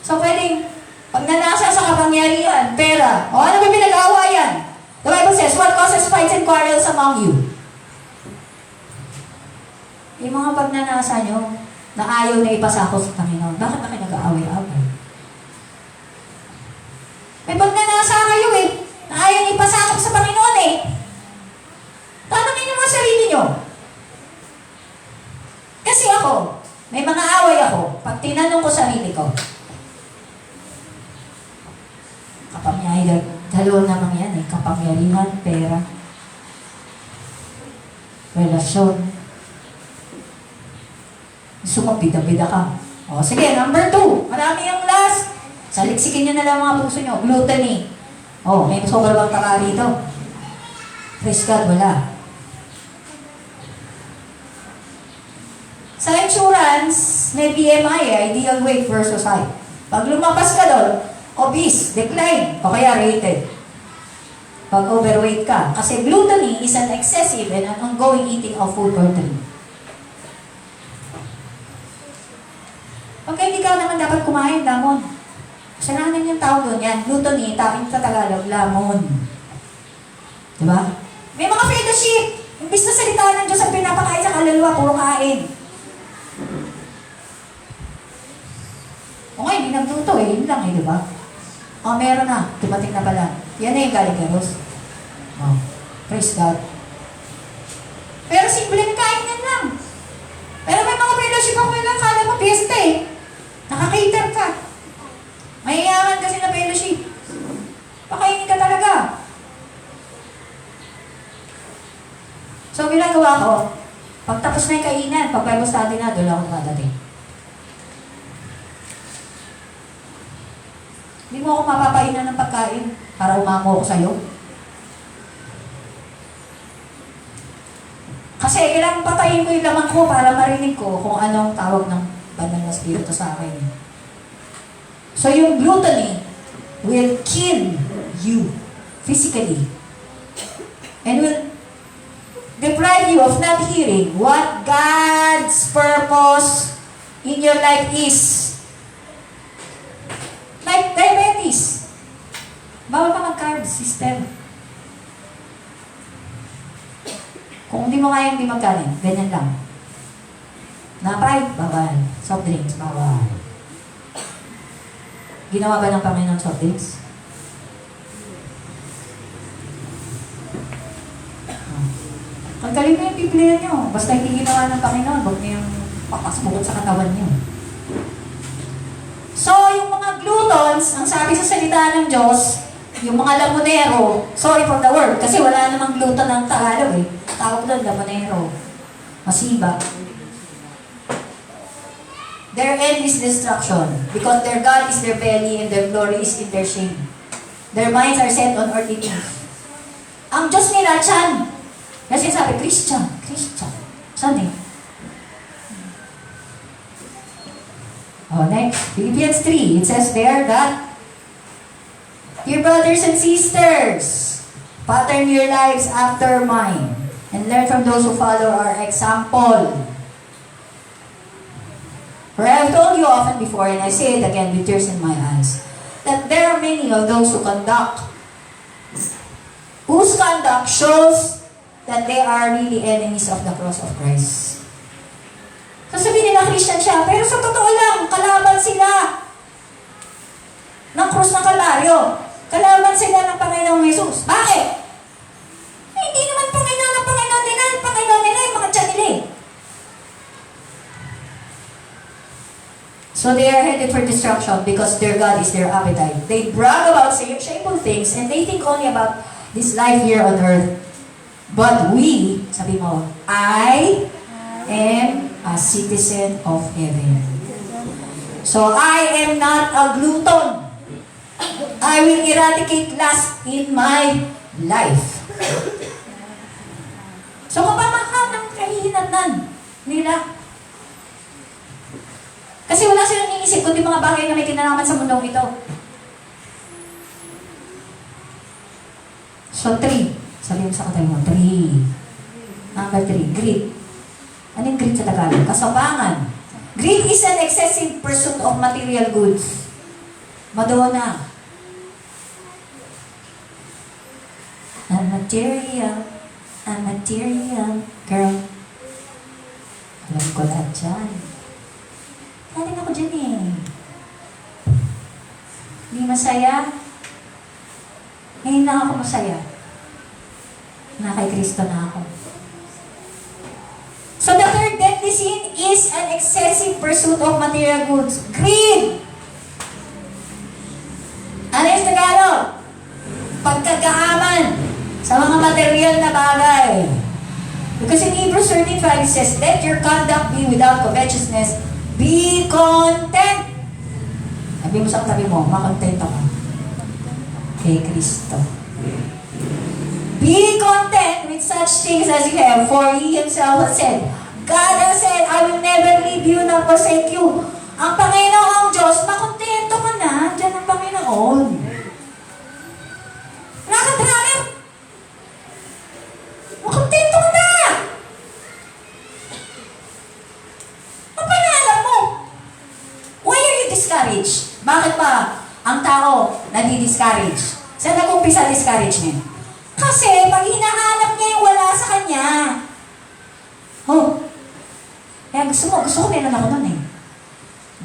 S1: So, pwedeng pagnanasa sa kapangyarihan, pera. Ano ba pinag-aawayan? The Bible says, what causes fights and quarrels among you? Yung mga pagnanasa nyo, na ayaw na ipasako sa Panginoon. Bakit ba kayo nag-aaway-away? May pagnanasa kayo eh, na ayaw na ipasako sa Panginoon eh. Tanongin niyo mga sarili niyo. Kasi ako, may mga away ako. Pag tinanong ko sarili ko, kapangyarihan, dalawa naman yan eh, kapangyarihan, pera. relasyon. Gusto mo, bida-bida ka. O, sige, number 2. Marami yung last. Saliksikin nyo na lang mga puso nyo. Gluttony. O, may sobra bang taka rito? Praise God, wala. Sa insurance, may BMI, ideal weight versus height. Pag lumabas ka doon, obese, decline, o kaya rated. Pag overweight ka. Kasi gluttony is an excessive and an ongoing eating of food or drink. Pagka hindi ka naman dapat kumain, lamon. Kasalanan yung tao doon yan. Gluttony, takin sa Tagalog, lamon. Diba? May mga fellowship. Imbis na salita ng Diyos ang pinapakain sa kaluluwa, puro kain. O nga, hindi nagluto eh. Yun lang eh, diba? O, meron na. Dumating na pala. Yan na yung galigeros. O, praise God. Pero simpleng kain yan lang. Pero may mga fellowship ako lang, kala mo, piyesta eh. Nakakater ka. Mahihaman kasi na fellowship. Pakainin ka talaga. So, ginagawa ko, pagtapos na yung kainan, pag Bible study na, doon ako nakadating. Hindi mo ako mapapainan ng pagkain para umako ako sa'yo. Kasi kailangan patayin ko yung laman ko para marinig ko kung anong tawag ng banal na spirito sa akin. So yung gluttony will kill you physically and will deprive you of not hearing what God's purpose in your life is. Like diabetes. Bawal ka mag-carb system. Kung hindi mo kaya hindi magkanin, ganyan lang. Napay, bawal. Soft drinks, bawal. Ginawa ba ng Panginoon soft drinks? Pagkalim na yung Biblia nyo. Basta hindi ginawa ng Panginoon, huwag niyo yung papasbukot sa katawan nyo. So, yung mga glutons, ang sabi sa salita ng Diyos, yung mga lamonero, sorry for the word, kasi wala namang gluton ng Tagalog eh. Tawag doon, lamonero. Masiba. Their end is destruction, because their God is their belly and their glory is in their shame. Their minds are set on earthly things. Ang Diyos nila, tiyan. Kasi sabi, Christian. Saan eh? Oh, next. Philippians 3. It says there that, dear brothers and sisters, pattern your lives after mine, and learn from those who follow our example. For I have told you often before, and I say it again with tears in my eyes, that there are many of those whose conduct shows that they are really enemies of the cross of Christ. Sasabihin nila Christian siya, pero sa totoo lang, kalaban sila ng krus ng Kalbaryo. Kalaban sila ng Panginoong Jesus. Bakit? Hindi naman Panginoon ng Panginoon nila. Yung Panginoon nila, yung mga tiyan nila eh. So they are headed for destruction because their God is their appetite. They brag about shameful things and they think only about this life here on earth. But we, sabi mo, I am a citizen of heaven. So I am not a glutton. I will eradicate lust in my life. So kapamahan ng kahihinatnan nila. Kasi wala silang iniisip kundi mga bagay na may kinalaman sa mundong ito. So 3. Sabi mo sa katay mo, 3. Number 3, greed. Ano yung greed sa Tagalog? Kasapangan. Greed is an excessive pursuit of material goods. Madonna. A material girl. Alam ko lahat dyan. Galing ako dyan eh. Hindi masaya. Ngayon lang ako masaya. Na kay Kristo na ako. So the third deadly sin is an excessive pursuit of material goods. Greed! Ano yung Tagalog? Pagkagaaman sa mga material na bagay. Because in Hebrews 13:5 it says, let your conduct be without covetousness, be content. Sabi mo sa tabi mo, makontento ka. Kay Kristo. Be content with such things as you have, for He Himself has said, God has said, I will never leave you nor forsake you. Ang Panginoong Diyos, makontento ka na, dyan ang Panginoon. Wala ka drama. Makontento ka na. Mapanalam mo. Why are you discouraged? Bakit ba ang tao nadi-discourage? Saan nag-umpisa discouragement? Kasi pag hinahanap niya yung wala sa kanya, kaya gusto ko meron ako nun eh.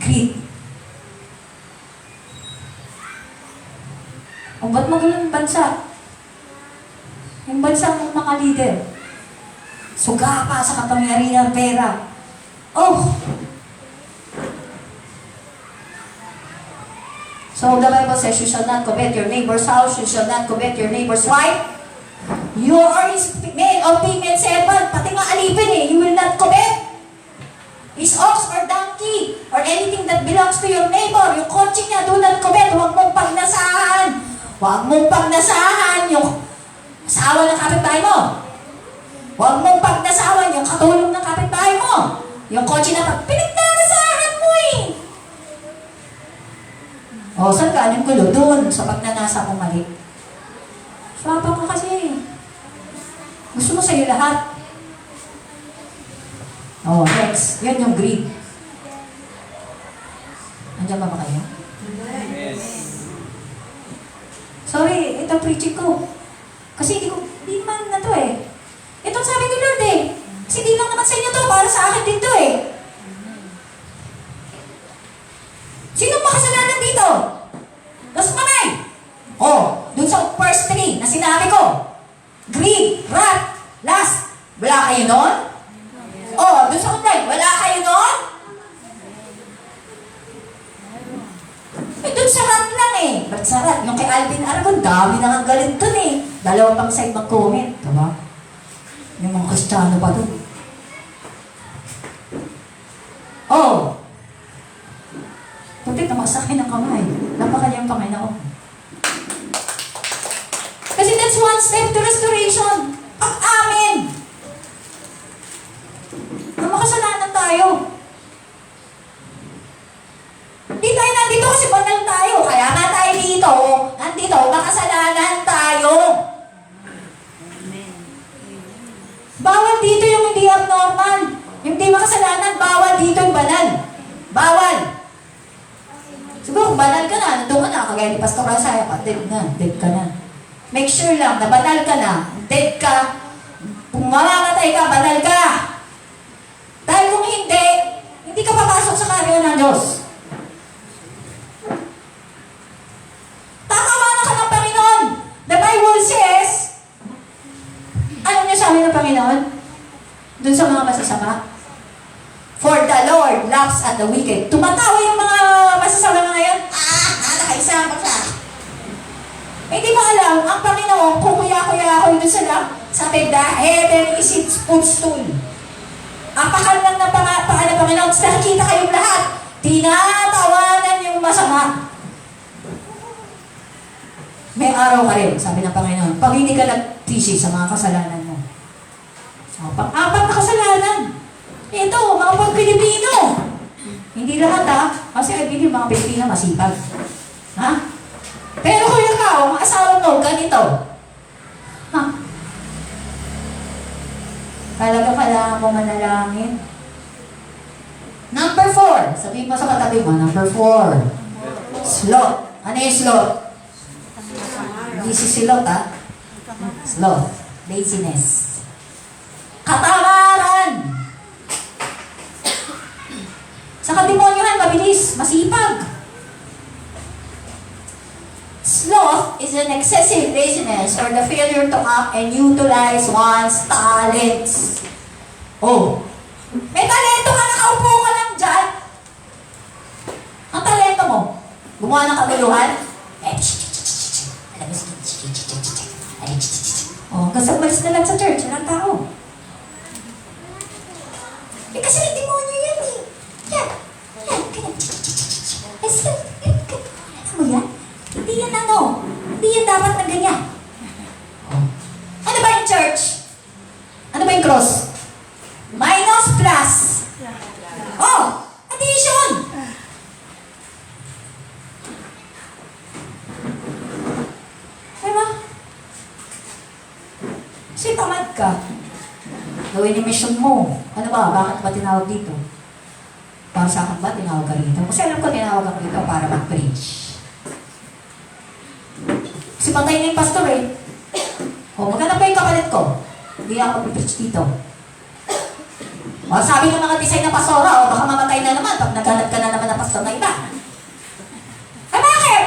S1: Greed. O ba't magaling yung bansa? Yung bansa ng mga leader. Suga pa sa kapangyarihan ng pera. So the Bible says, you shall not covet your neighbor's house, you shall not covet your neighbor's wife. You are his male or female servant. Pati nga alipin eh, you will not covet. His ox or donkey, or anything that belongs to your neighbor. Yung kotse niya, do not covet. Huwag mong pagnasahan. Huwag mong pagnasahan yung asawa ng kapitbahay mo. Huwag mong pagnasahan yung katulong ng kapitbahay mo. Yung kotse na pinagnanasahan mo eh. Saan ka? Anong gulo? Doon, sa pagnanasa mo mali. Swapang ka kasi. Gusto mo sa'yo lahat. Next. Yan yung greed. Andiyan ba kayo?
S2: Yes.
S1: Sorry, ito preaching ko. Kasi hindi naman na to eh. Ito ang sabi ni Lord eh. Kasi di lang naman sa inyo to, para sa akin din to eh. Sinong makasalanan dito? Tapos kamay. Dun sa first 3 na sinabi ko. Greed, wrath, lust. Wala kayo nun? Dun sa online, wala kayo nun? Dun sa rat lang eh. Ba't sa rat? Yung kay Alvin Aragon, dami na nga galit dun eh. 2 pang side mag-comment. Diba? Yung mga Kristiyano pa dun. Putik na masakin ng kamay. Lapakan yung Panginoon. Kasi that's one step to restoration. Amen. Makasalanan tayo. Hindi tayo nandito kasi banal tayo. Kaya nga tayo dito. Nandito, makasalanan tayo. Bawal dito yung hindi abnormal. Yung hindi makasalanan, bawal dito yung banal. Bawal. Siguro kung banal ka na, nandun ka na, kagaya ni Pastor Rasaya pa, dead ka na. Make sure lang na banal ka na, dead ka. Kung mamamatay ka, banal ka. Dahil kung hindi ka papasok sa karyo ng Diyos. Tatawanan ka ng Panginoon. The Bible says, ano niya sabi ng Panginoon? Doon sa mga masasama. For the Lord laughs at the wicked. Tumatawa yung mga masasama ngayon. Nakaisama pa siya. Hindi mo alam, ang Panginoon, kukuya-kuya ako doon sa lang. Sabi, the heaven is its footstool. Apakal lang ng paan ng Panginoon. Nakikita kayong lahat. Tinatawanan yung masama. May araw ka rin, sabi ng Panginoon. Pag hindi ka nag-tisi sa mga kasalanan mo. Pang-4 na kasalanan. Ito, mga pag-Pilipino. Hindi lahat kasi I believe mga Pilipino masipag. Pero kung ikaw, ang asawa mo, ganito. Talaga kailangan mo manalangin. Number 4. Sabihin mo sa katabi mo, number 4. Sloth. Ano yung sloth? Hindi si silot, Sloth. Laziness. Katamaran. Sa kademonyohan, mabilis, masipag. Sloth is an excessive laziness or the failure to act and utilize one's talents. May talento ka, nakaupo ka lang dyan. Ang talento mo, gumawa ng kaguluhan. Kasi umalis na lang sa church, walang tao. kasi may demonyo yan eh. Yan. Yan. Ganyan. Alam mo yan? Hindi yan ano. Hindi yan dapat na ganyan. Oh. Ano ba yung church? Ano ba yung cross? Minus plus. Oh! Addition! Diba? Kasi tamad ka. Gawin yung mission mo. Ano ba? Bakit ba tinawag dito? Para sa akin ba tinawag ka rito? Kasi alam ko tinawag ako dito para mag-preach. Kasi patay na yung pastor eh. O, maghanap ba yung kapalit ko? Hindi ako mag-preach dito. O, sabi ng mga design na pastora, o baka mamatay na naman pag naghanap ka na naman ng pastor na iba. Eh bakit?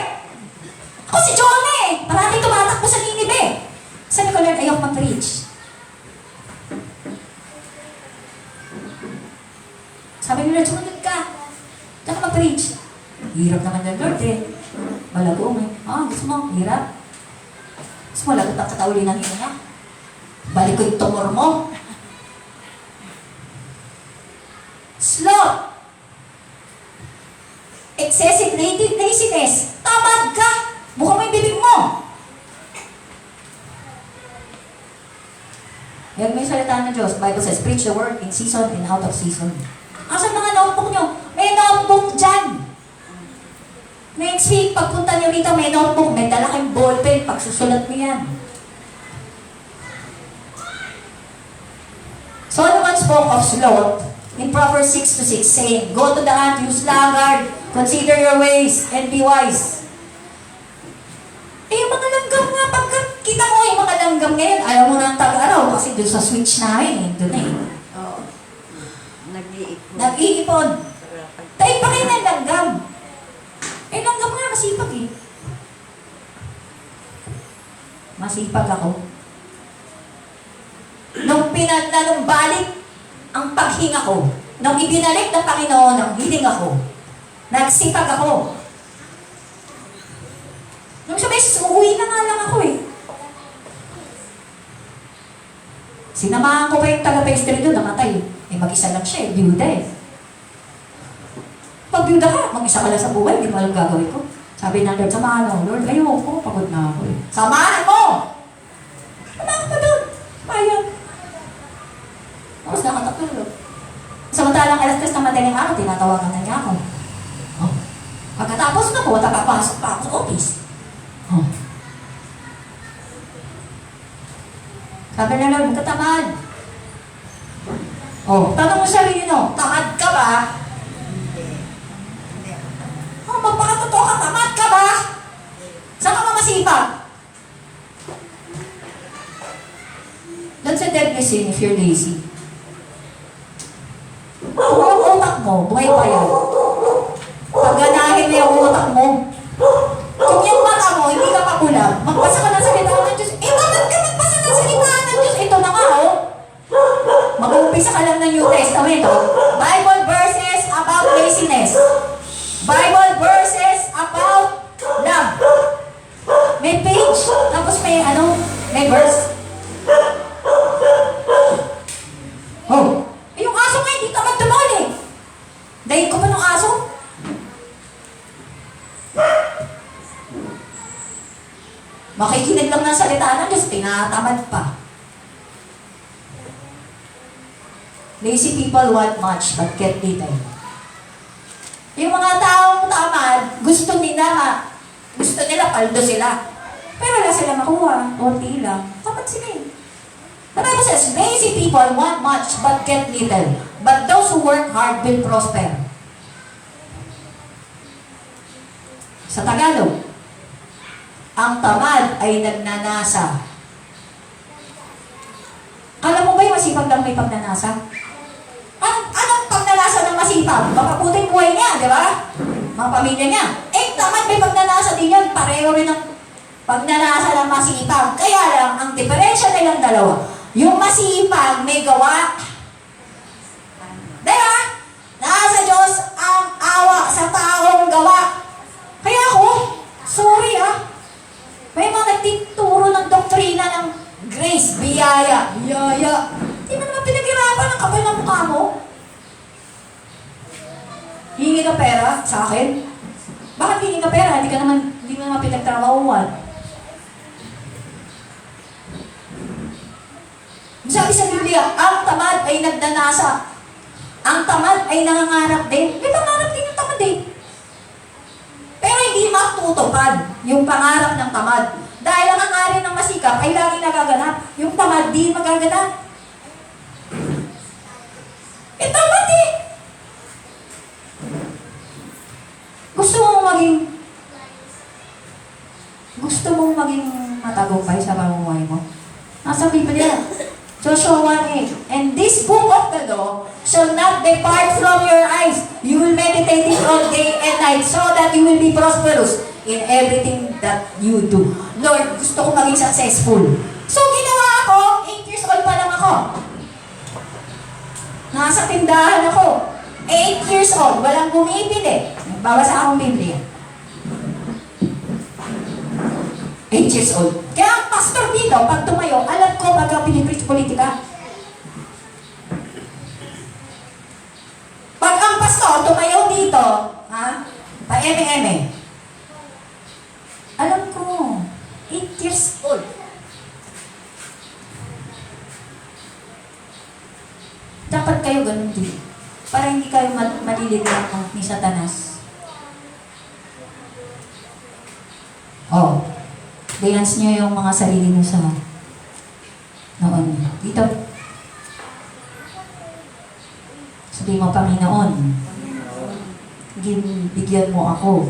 S1: Ako si John eh. Parating tumatakbo sa Ninive. Sabi ko, Lord, ayaw mag-preach. Sabi ni Lord, sumunod ka. Diyan ka mag-preach. Hirap naman ng Lord eh. Malagong eh. Gusto mo? Hirap. Gusto mo, lagot ang katauli ng ina niya. Balik ko yung tumor mo. Sloth. Excessive laziness. Tamad ka. Buka mo yung bibig mo. Yan may salita ng Diyos. Bible says, preach the word in season and out of season. Asan mga notebook nyo? May notebook dyan. Next week, pagpunta nyo rito, may notebook. May dala kayong ballpen. Pagsusulat mo yan. Solomon spoke of sloth in Proverbs 6:6, saying, go to the ant, you sluggard, consider your ways, and be wise. Yung mga langgam nga, pagkita mo yung mga langgam ngayon, ayaw mo na ang tag-araw kasi doon sa switch namin, doon eh.
S2: Oo. Nag-iipon.
S1: Nag-iipon. Tayo pa kayo ng langgam. Langgam nga, masipag eh. Masipag ako. Nung balik ang paghinga ko, nung ibinalik ng Panginoon ang hiling ako, nagsipag ako. Nung sa beses, uuwi na nga lang ako eh. Sinamahan ko pa yung taga-pastry doon, namatay. Mag-isa lang siya eh, byuda eh. Pag byuda ka, mag-isa ka lang sa buhay, hindi mo alam gagawin ko. Sabi ng Lord, samahan mo. Lord, ayoko, pagod na ako eh. Samahan mo! Samahan pa doon. Payag. Tapos nakatulog. Samantalang alas 3 na madaling araw, tinatawagan na niya ako. Oh. Pagkatapos na po, nakapasok pa ako sa office. Oh. Sabi na Lord, huwag ka tamad. Oh, tanong mo sarili nyo, tamad ka ba? Oh, magpakatotoo ka, tamad ka ba? Saan ka mamasipag? That's a deadly sin if you're lazy. Kung ang utak mo, buhay pa yan. Pagganahin mo yung utak mo. Kung yung mata mo, hindi ka pakulang, magbasa ka ng salita ng Diyos. Bakit ka magbasa ng salita ng Diyos? Ito na nga, oh. Mag-uumpisa ka lang ng New Testament, oh. Bible verses about laziness. Bible verses about love. May page, tapos may verse. Oh. Yung aso nga, hindi tamad tumuli. Dahil ko pa ng aso. Makikinig lang ng salita ng Diyos, tinatamad pa. Lazy people want much but get little. Yung mga taong tamad, gusto nila paldo sila. Pero wala sila makuha, konti lang. Tamad sila eh. The Bible says, lazy people want much but get little. But those who work hard will prosper. Sa Tagalog, ang tamad ay nagnanasa. Alam mo ba yung masipag lang may pagnanasa? Anong pagnanasa ng masipag? Mapaputin buhay niya, di ba? Mga pamilya niya. Tamad may pagnanasa din yan. Pareho rin ang pagnanasa ng masipag. Kaya lang, ang diferensya nilang dalawa, yung masipag may gawa. Diba? Nasa Diyos ang awa sa taong gawa. Kaya ako, sorry may mga nagtituro ng doktrina ng grace, biyaya. Di mo naman pinaghirapan ang kapal ng mukha mo. Hihingi ka pera sa akin? Bakit hihingi ka pera? Hindi mo naman pinagtrabahuan. Sabi sa Biblia, ang tamad ay nagdanasa. Ang tamad ay nangangarap din. May pangarap din yung tamad eh. Pero hindi matutupad yung pangarap ng tamad. Dahil ang hangarin ng masikap ay lagi nagaganap. Yung tamad di magaganap. Eh tamad eh. Gusto mong maging matagumpay sa pamumuhay mo? Nasa Biblia. Joshua 1:8. And this book of the law shall not depart from your eyes. You will meditate it all day and night so that you will be prosperous in everything that you do. Lord, gusto ko maging successful. So, ginawa ako, 8 years old pa lang ako. Nasa tindahan ako. 8 years old, walang bumibili. Nagbabasa akong Biblia. 8 years old. Kaya ang pastor dito, pag tumayo, alam ko pagka pinipreach politika. Pag ang pastor tumayo dito, pa-eme-eme, alam ko, 8 years old. Dapat kayo ganun din. Para hindi kayo maliligaw ni Satanas. Oh. Dance nyo yung mga sarili nyo sa noon. Dito. Sabi mo, Panginoon, bigyan mo ako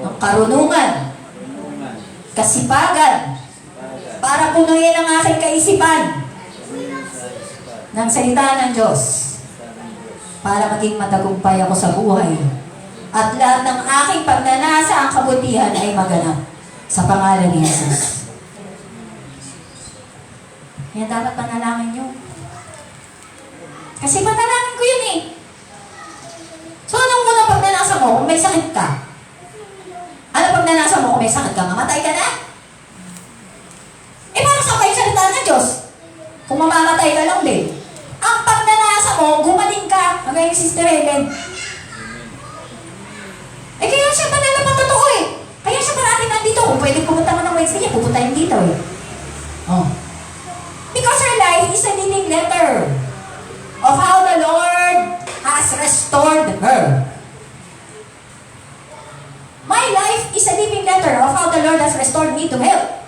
S1: ng karunungan, kasipagan, para punuin ang aking kaisipan ng salita ng Diyos, para maging matagumpay ako sa buhay, at lahat ng aking pagnanasa ang kabutihan ay maganap. Sa pangalan ni Jesus. Kaya dapat panalangin nyo. Kasi panalangin ko yun eh. So, anong muna pagnanasa mo kung may sakit ka? Ano pagnanasa mo kung may sakit ka? Mamatay ka na? Eh, parang sa kayo salita ng Diyos. Kung mamamatay ka lang din. Ang pagnanasa mo, gumaling ka. Magaling Sister Helen. Eh, kaya siya panala patotoo eh. Kaya siya marami nandito. Kung pwede pumunta mo ng Wednesday, pupunta yung dito eh. Oh. Because her life is a living letter of how the Lord has restored her. My life is a living letter of how the Lord has restored me to health.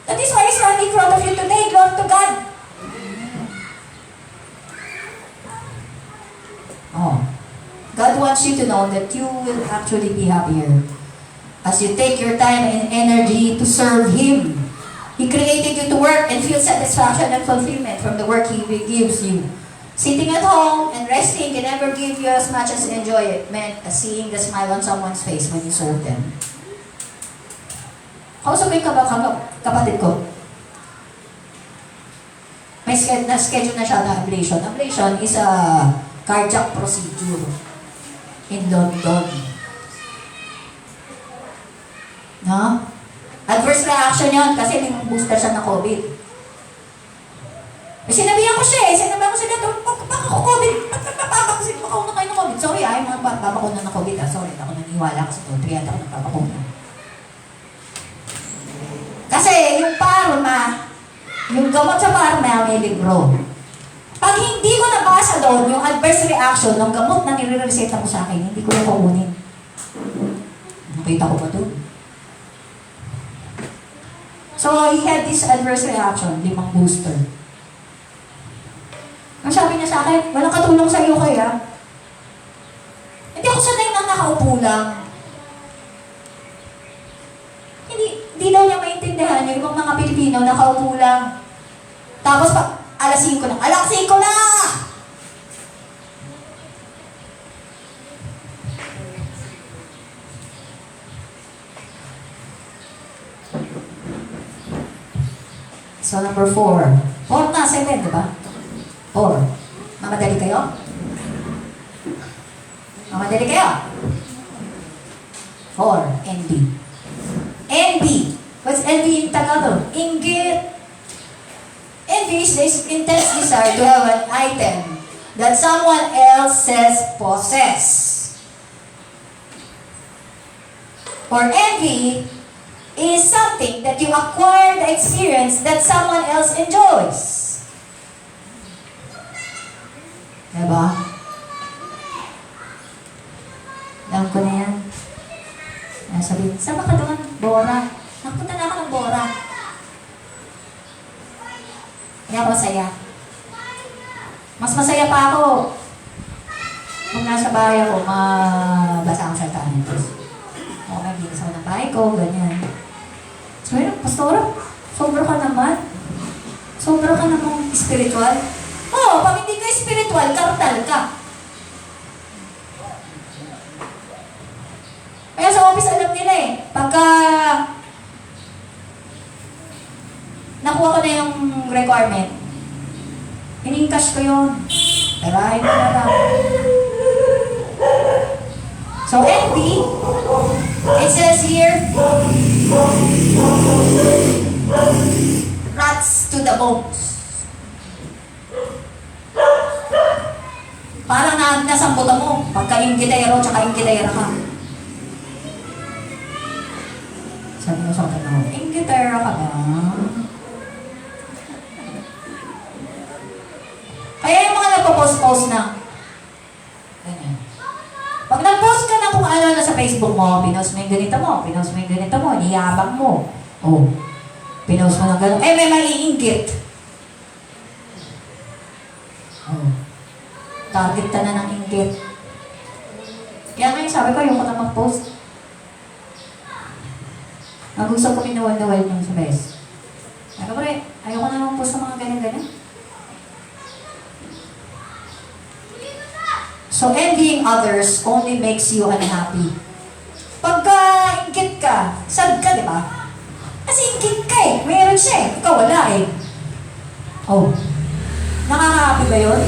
S1: That is why I stand in front of you today. Glory to God. Oh. God wants you to know that you will actually be happier as you take your time and energy to serve Him. He created you to work and feel satisfaction and fulfillment from the work He gives you. Sitting at home and resting can never give you as much as enjoyment as seeing the smile on someone's face when you serve them. Kausapin ka ba kapatid ko? May schedule na siya na ablation. Ablation is a cardiac procedure in London. No? Adverse reaction yun kasi may booster siya na COVID. Eh, sinabihan ko siya eh. Sinabihan ko siya dito, baka ko COVID. Ba't nagpapabaksin mo kauna kayo ng COVID? Sorry ay mga babakuna ng COVID. Sorry, ako naniniwala kasi ito. 3 ako nagpapakuna. Kasi yung parma, yung gamot sa parma, may libro. Pag hindi ko nabasa doon yung adverse reaction ng gamot na nire-reseta mo sa akin, hindi ko na kukunin. Nakita ko ba doon? So, he had this adverse reaction, 5 booster. Ang sabi niya sa akin, walang katulong sa iyo kaya. Hindi ako sanay na nakaupo lang. Hindi daw niya maintindihan yung ibang mga Pilipino nakaupo lang. Tapos pa, alas 5 na. Alas 5 na! So, number 4. 4 na, 7, diba? 4. Mamadali kayo? Mamadali kayo? 4. Envy. Envy. What's envy in Tagalog? Inggit. Envy is this intense desire to have an item that someone else possess. or envy is something that you acquire the experience that someone else enjoys. Diba? Alam ko na yan. Sabi, saan ba ka doon? Bora. Napunta na ako ng Bora. Hindi ako masaya. Mas masaya pa ako kung nasa bahay ako, mabasa ang salita ng Diyos. O, naglinis ako ng bahay ko, ganyan. So, yun, pastora, sobra ka naman. Sobra ka namang spiritual. Oo, pag hindi ka spiritual, kartal ka. Kaya sa office, alam nila eh. Pagka nakuha ko na yung requirement, in-encash ko yun. Tarahin ko na lang. So, envy, it says here, rats to the bones. Parang nasambutan mo, pagka yung gitayero, tsaka yung gitayera ka. Sabi mo sa akin, yung gitayera ka ba? Kaya yung mga nagpo-post-post na, ganyan. Pag nag-post ka na kung ano na sa Facebook mo, pinost mo yung ganito mo, pinost mo yung ganito mo, niyabang mo. Oh, pinost mo ng ganito. Eh, may maiinggit. Oh, target ka na ng inggit. Kaya ngayon sabi ko, ayoko na mag-post. Nag-usap ko minuwal-nawal yung sa best. Sabi ko rin, ayoko na mag-post sa mga ganyan-ganyan. So, envying others only makes you unhappy. Pagka inggit ka, sad ka, di ba? Kasi inggit ka eh. Mayroon siya eh. Ikaw wala eh. Oh. Nakaka-happy ba yun?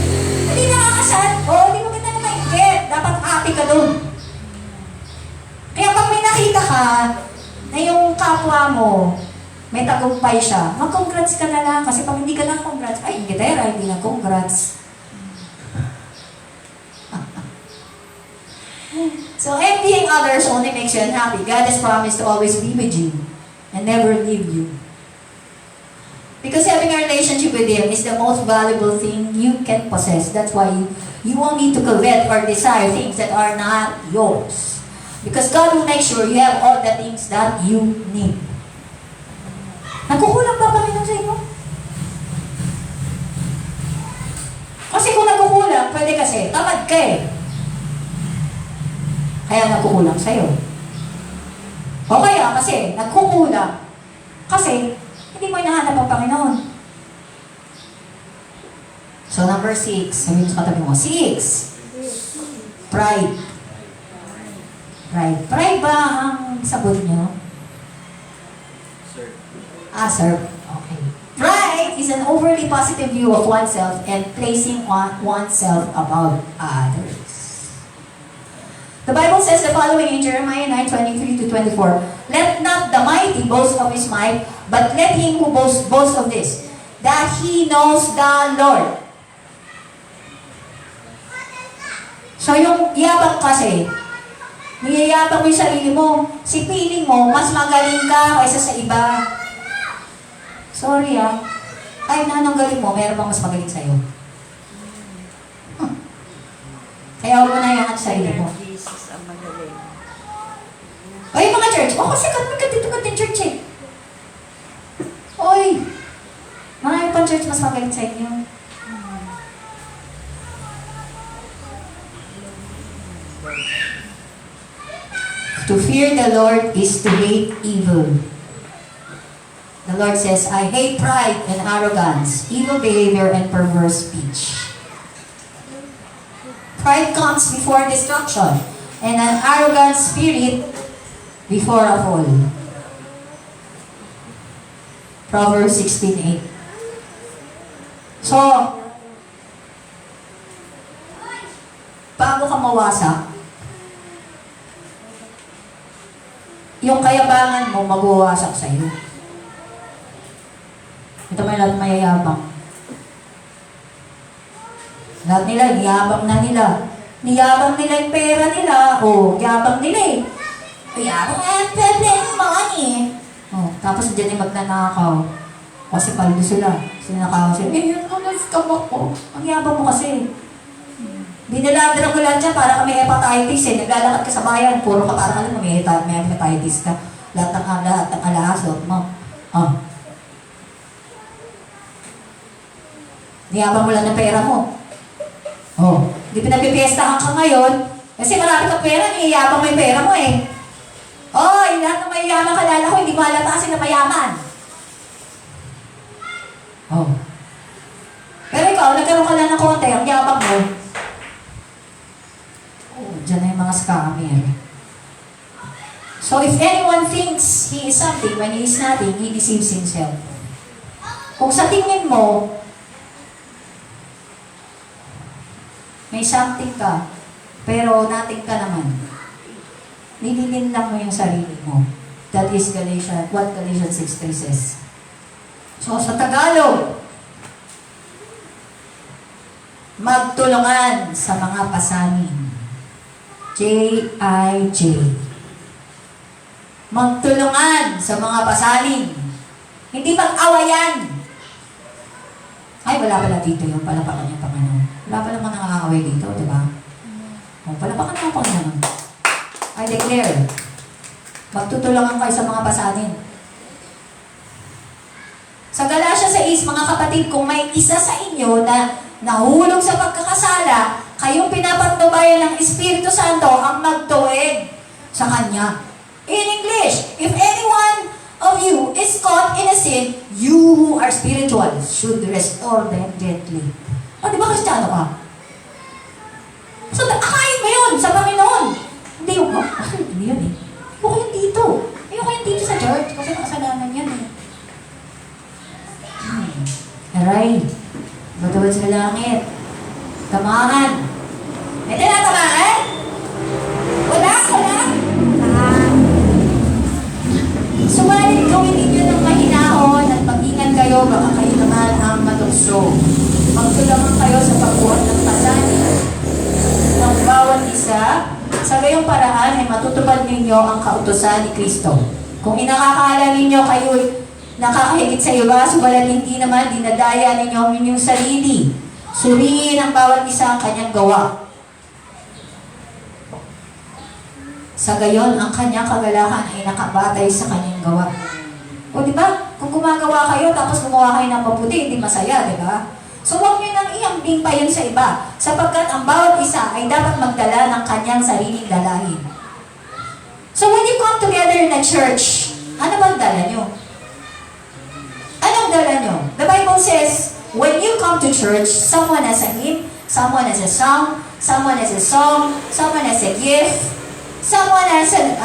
S1: Hindi nakakasad. Oh, hindi mo kita na mainggit. Dapat happy ka dun. Kaya pag may nakita ka na yung kapwa mo, may tagumpay siya, mag-congrats ka na lang. Kasi pag hindi ka na congrats, ay, inggitera, hindi na congrats. So, envying others only makes you unhappy. God has promised to always be with you and never leave you. Because having a relationship with Him is the most valuable thing you can possess. That's why you won't need to covet or desire things that are not yours. Because God will make sure you have all the things that you need. Nagkukulang ba Panginoon sa inyo? Kasi kung nagkukulang, pwede kasi, tamad ka eh. Kaya nagkukulang sa'yo. O kaya kasi, nagkukulang. Kasi, hindi mo hinahanap ang Panginoon. So, number 6. Sabihin mo sa katabi mo. 6. Pride. Pride. Pride ba ang sabon nyo? Sir. Okay. Pride is an overly positive view of oneself and placing oneself above others. The Bible says the following in Jeremiah 9:23-24, "Let not the mighty boast of his might, but let him who boast of this, that he knows the Lord." So yung yabang kasi, niyayabang mo yung sarili mo. Si feeling mo, mas magaling ka kaysa sa iba. Sorry Ay, anong galing mo? Meron bang mas magaling sa'yo? Kaya huwag mo na yung sarili mo.
S2: Jesus ang magaling.
S1: Oy, mga church, kasi dito ka din church eh. Oy, marami pang church mas magaling sa inyo. To fear the Lord is to hate evil. The Lord says, "I hate pride and arrogance, evil behavior, and perverse speech." Pride comes before destruction, and an arrogant spirit before a fall. Proverbs 16:8. So, bago ka mawasak, yung kayabangan mo magwawasak sa iyo. Ito may lahat mayayabang. Lahat nila, niyabang na nila. Niyabang nila yung pera nila. O, yabang nila eh. Kaya ako pwede money. Oh, tapos dyan yung magnanakaw. Kasi paldo sila. Sinakaw sila. Eh, yun ang nag-stomach ko. Ang yabang mo kasi. Binaladra ko lang dyan para kami hepatitis eh. Naglalakad ka sa bayan. Puro ka para ka lang may hepatitis ka. Lahat ng alahas. Mo. Oh. Niyabang mo lang ng pera mo. Oh. Di pinagpipiestahan ka ngayon. Kasi marami kang pera. Niyabang mo yung pera mo eh. Oh, lahat ng mayayaman kalala ko, hindi mo halata sila mayaman. Oh. Pero ikaw, nagkaroon ka lang ng konti, ang yabang mo. Oh, dyan na yung mga scammer. So if anyone thinks he is something when he is nothing, he deceives himself. Kung sa tingin mo, may something ka, pero nothing ka naman, nililin lang mo yung sarili mo. That is what Galatians 6:3 says. So, sa Tagalog, magtulungan sa mga pasanin. J-I-J. Magtulungan sa mga pasanin. Hindi mag-awayan. Ay, wala pala dito yung palapakan yung Panginoon. Wala pala mga nakakaway dito, di ba? O, palapakan mo ang Panginoon. I declare, magtutulungan kayo sa mga pasanin. Sa Galatia 6, mga kapatid, kung may isa sa inyo na nahulog sa pagkakasala, kayong pinapatnubayan ng Espiritu Santo ang magtuwid sa Kanya. In English, if anyone of you is caught in a sin, you who are spiritual should restore them gently. O, di ba Kristiyano ka? So, akayin mo yun sa Panginoon. Hindi yung, hindi yun eh. Ayoko yun dito. Ayoko yun dito sa church kasi nakasalanan yan eh. Aray, batawad sa langit. Tamaan. May tinatamaan? Wala. Sumalit gawin ninyo ng mahinahon at mag-ingat kayo, baka kayo naman ang matukso. Magtulungan kayo sa pagbuhat ng pasanin ng bawat isa. Sa gayong paraan ay matutupad ninyo ang kautusan ni Kristo. Kung inakakala ninyo kayo'y nakakahigit sa iba, subalit hindi naman dinadaya ninyo ang inyong sarili. Suriin ang bawat isa ang kanyang gawa. Sa gayon, ang kanyang kagalakan ay nakabatay sa kanyang gawa. O di ba? Kung gumagawa kayo tapos gumawa kayo ng mabuti, hindi masaya, di ba? So huwag nyo nang iambing pa yun sa iba, sapagkat ang bawat isa ay dapat magdala ng kanyang sariling dalahin. So when you come together in a church, ano bang dala nyo? Anong dala nyo? The Bible says, when you come to church, someone has a hymn, someone has a song, someone has a song, someone has a gift, someone has an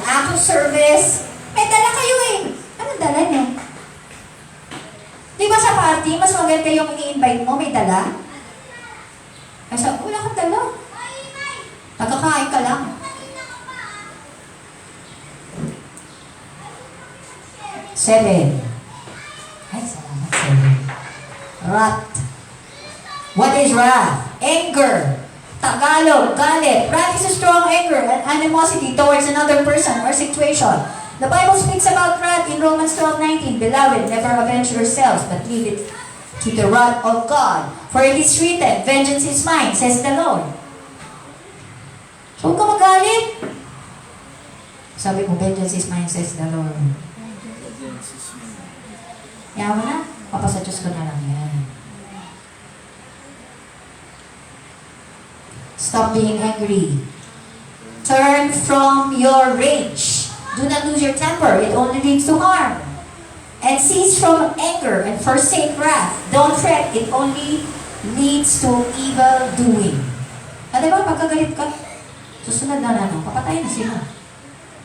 S1: act of service. May dala kayo eh. Anong dala nyo? Di ba sa party, mas maganda yung i-invite mo, may dala? Kasi wala kang dala. Nagkakain ka lang. Seven. Ay, salamat. Seven. Wrath. What is wrath? Anger. Tagalog, galit. Wrath is a strong anger and animosity towards another person or situation. The Bible speaks about wrath in Romans 12:19. Beloved, never avenge yourselves, but leave it to the wrath of God. For it is written, vengeance is mine, says the Lord. So, huwag ka magalit. Sabi mo, vengeance is mine, says the Lord. Yaman na. Papasa Diyos ko na lang yan. Stop being angry. Turn from your rage. Do not lose your temper. It only leads to harm. And cease from anger and forsake wrath. Don't fret. It only leads to evil doing. Ano ba, pagkagalit ka, susunod na papatayin na sila.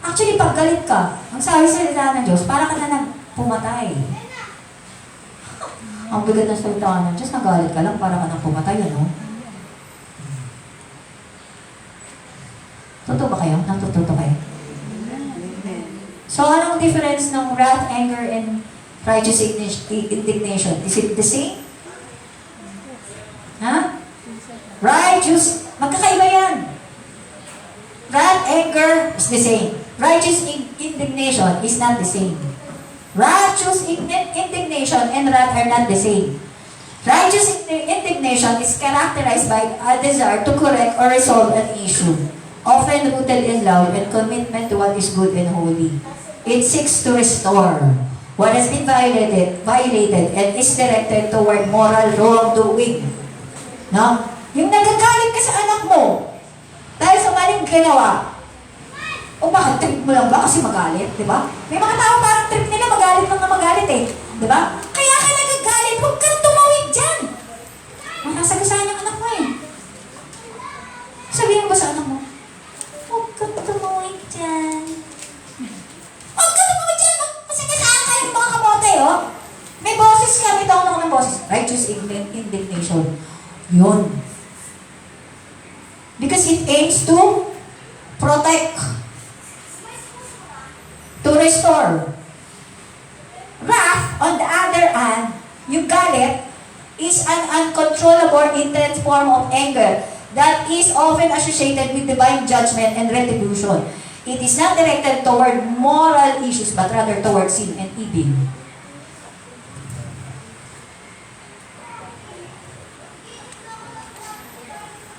S1: Actually, pag galit ka, ang sabi salita ng Diyos, para ka na pumatay. Ang bigat ng salita ng Diyos, nagalit ka lang para ka na pumatay, ano? Totoo ba kayo? Natututo kayo? So, anong difference ng wrath, anger, and righteous indignation? Is it the same? Ha? Righteous, magkakaiba yan. Wrath, anger is the same. righteous indignation is not the same. Righteous indignation and wrath are not the same. Righteous indignation is characterized by a desire to correct or resolve an issue, often rooted in love and commitment to what is good and holy. It seeks to restore what has been violated and is directed toward moral wrongdoing. No? Yung nagagalit ka sa anak mo dahil sa maling ginawa, o bakit trip mo lang ba kasi magalit, di ba? May mga tao parang trip nila magalit lang na magalit eh, di ba? Kaya ka nagagalit, huwag kang tumawid dyan. Masasagasaan yung anak mo eh. Sabihin mo ba sa anak mo, huwag kang tumawid dyan. Huwag kang tumawid dyan, masagasaan kayo ng mga kamote, oh. May boses ka, may taon ako ng boses. Righteous indignation. Yun. Because it aims to protect, to restore. Wrath, on the other hand, yung galit, is an uncontrollable, intense form of anger that is often associated with divine judgment and retribution. It is not directed toward moral issues, but rather toward sin and evil.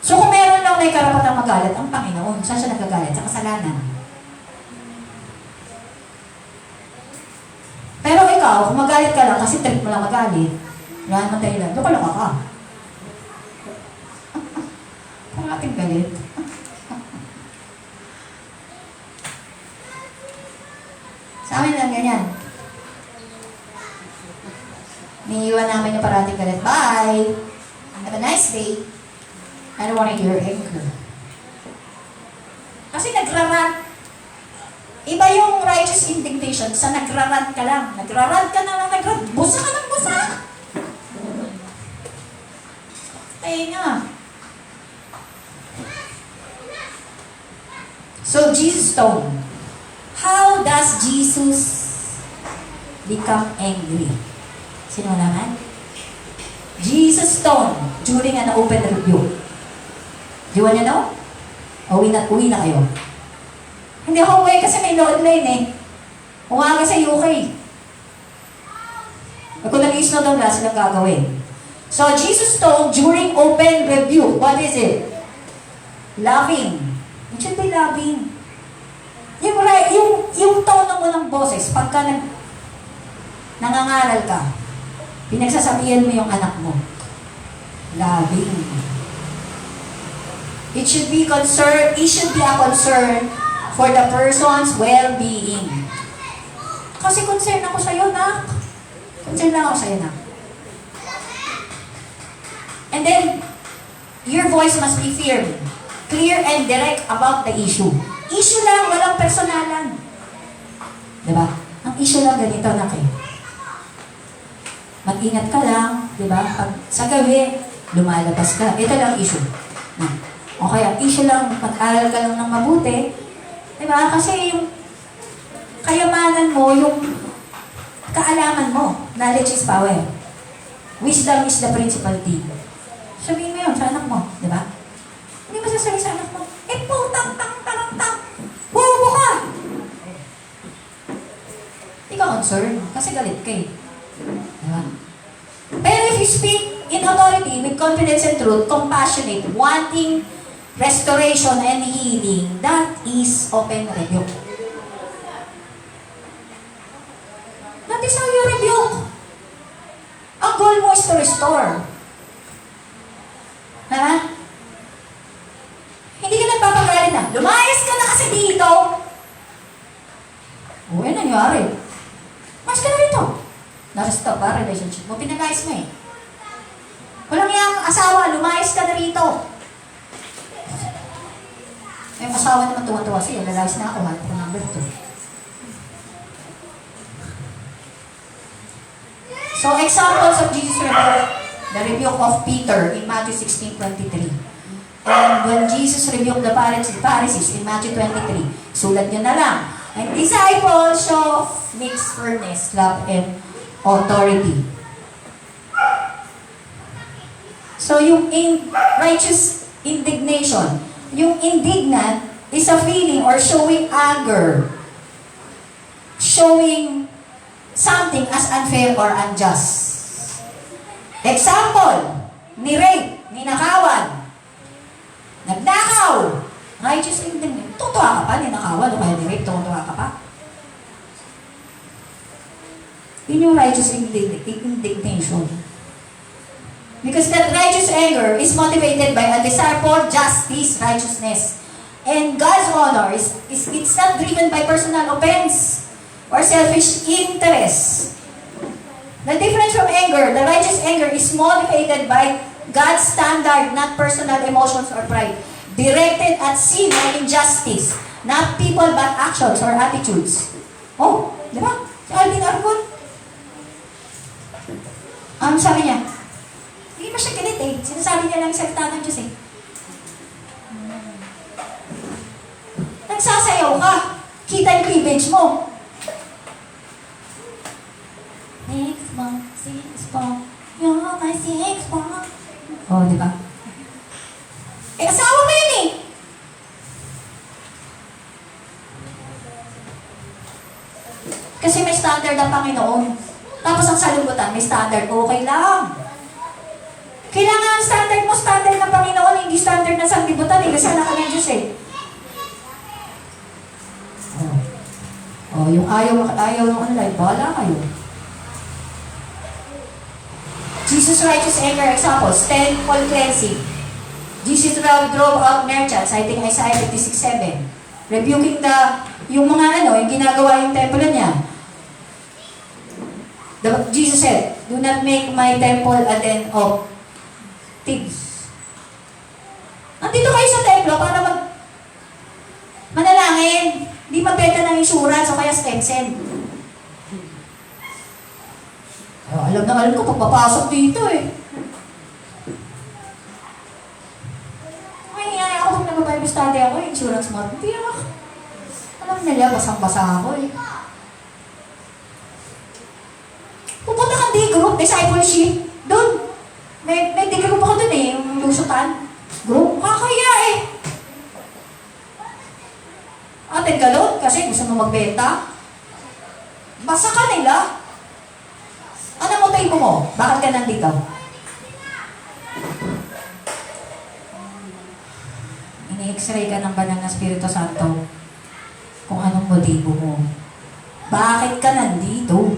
S1: So kung meron lang may karapatang magalit, ang Panginoon, saan siya nagagalit? Sa kasalanan. Pero ikaw, kung magalit ka lang kasi trip mo lang magalit, wala naman dahilan, loko-loka ka. Parang ating galit. Sa amin lang ganyan. Niiwan namin yung parating galit. Bye! Have a nice day. I don't want to hear anger. Kasi nagrarant. Iba yung righteous indignation sa nagrarant ka lang. Nagrarant ka na lang, nagrarant. Busa ka ng busa. Ayun nga. So, Jesus stone. How does Jesus become angry? Sino naman? Jesus stone during an open rebuke. Do you wanna know? Uwi na kayo. Hindi ako uwi kasi may load line eh. Umaga sa UK. Kung nag-i-snow doon, wala silang gagawin. So, Jesus told during open rebuke, what is it? Loving. It should be loving. Yung tono mo ng boses, pagka nangangaral ka, pinagsasabihan mo yung anak mo. Loving. It should be a concern for the person's well-being. Kasi concern ako sa'yo, nak. Concern lang ako sa'yo, nak. And then, your voice must be firm, clear and direct about the issue. Issue lang, walang personalan. Diba? Ang issue lang ganito, nak eh. Mag-ingat ka lang, diba? Pag sa gabi, lumalabas ka. Ito lang issue. O kaya, issue lang, mag-aral ka lang ng mabuti. Diba? Kasi yung kayamanan mo, yung kaalaman mo, knowledge is power. Wisdom is the principal thing. Sabihin mo yun sa anak mo, diba? Hindi mo sasabihin sa anak mo, putang, bobo ka! Hindi ka concerned, kasi galit ka eh. Diba? Pero if you speak in authority, with confidence and truth, compassionate, wanting restoration and healing, that is open rebuke. That is how you rebuke. Ang goal mo is to restore. Ha? Hindi ka nagpapagalit na, lumayas ka na kasi dito. O, yan nangyari. Mas ka na rito. Na-restore ba relationship mo? Pinagayos mo eh. Walang yung asawa, lumayas ka na rito. Yung asawa naman tuwa-tuwa siya, lalayas na ako, hanap ko number 2. So, examples of Jesus' rebuke. The rebuke of Peter in Matthew 16:23. And when Jesus rebuked the Pharisees in Matthew 23, sulat nyo na lang. And disciples show mixed firmness, love, and authority. So, yung righteous indignation, yung indignant, is a feeling or showing anger, showing something as unfair or unjust. Example, ni-rape, ninakawan, nagnakaw, righteous indignation. Tutuwa ka pa, ninakawan, o kaya ni-rape, tutuwa ka pa. Yun yung righteous indignation. Because that righteous anger is motivated by a desire for justice, righteousness. And God's honor it's not driven by personal offense or selfish interest. The difference from anger, the righteous anger is motivated by God's standard, not personal emotions or pride. Directed at sin or injustice, not people but actions or attitudes. Oh, di ba? Si Alvin Argon. Ano sabi niya? Hindi ba siya galit eh. Sinasabi niya lang yung salita ng Diyos eh. Nagsasayaw ka. Kita yung cleavage mo. Six pack, you're my six pack. Oh, di ba? Eh, asawa mo yun eh. Kasi may standard ang Panginoon. Tapos ang salubutan, may standard. Okay lang. Kailangan ang standard mo, standard ng Panginoon, hindi standard ng sanglibutan eh. Kasi anak ka ng Diyos eh. Oh, yung ayaw ng online, bahala kayo. Jesus' righteous anger examples, temple cleansing. Jesus drove out merchants, citing Isaiah 56:7. Rebuking yung mga yung ginagawa yung temple niya. Jesus said, do not make my temple a den of thieves. Nandito kayo sa templo para manalangin. Hindi magbenta ng insurance o kaya stem. Alam ko pagpapasok dito eh. Ay, ako pag nag-Bible study ako, insurance mo. Hindi ako. Alam nila, basang-basa ako eh. Pupunta kang D-group, discipleship. Doon. May D-group ako doon eh, yung lusutan. Group, kakaya eh. Atin ka doon kasi gusto mo magbenta. Basa ka nila. Ano motibo mo? Bakit ka nandito? Ini-x-ray ka ng banal na Espiritu Santo kung anong motibo mo. Bakit ka nandito?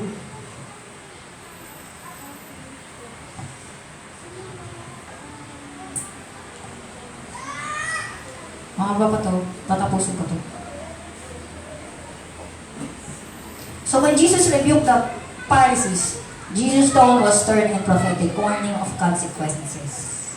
S1: Mga ba to? Tatapusin ko to. So when Jesus rebuked the Pharisees, Jesus' tone was stern and prophetic, warning of consequences.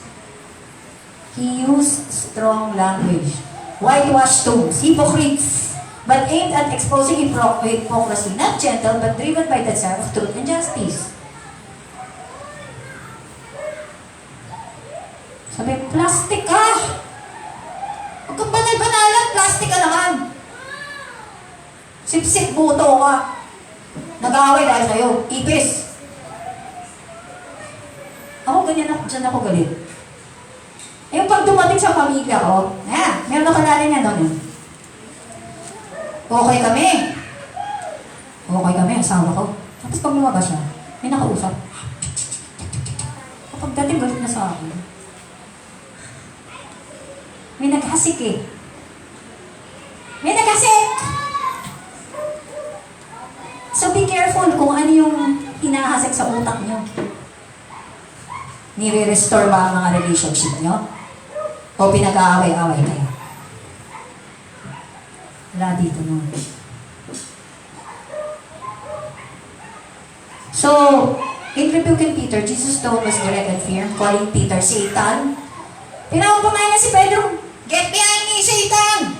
S1: He used strong language, whitewashed tombs, hypocrites, but aimed at exposing hypocrisy, not gentle, but driven by the desire of truth and justice. Sabi, plastic ka! Huwag kang banal-banalan, plastic ka naman! Sip-sip buto ka! Nag-aaway dahil sa'yo, ipis! Ako ganyan ako, dyan ako galit. Eh, yung pag dumating sa pamilya ko, meron ako narin niya noon. Okay kami, asawa ko. Tapos pag lumabas siya, may nakausap. Kapag dating galit na sa akin, may naghasik eh. May naghasik! So be careful kung ano yung hinahasik sa utak nyo. Nire-restore ba ang mga relationship nyo? O pinag-aaway-aaway kayo? Wala dito nun. So, in rebuking Peter, Jesus' tone was direct and firm, calling Peter Satan. Pinapamayan na si Pedro, "Get behind me, Satan!"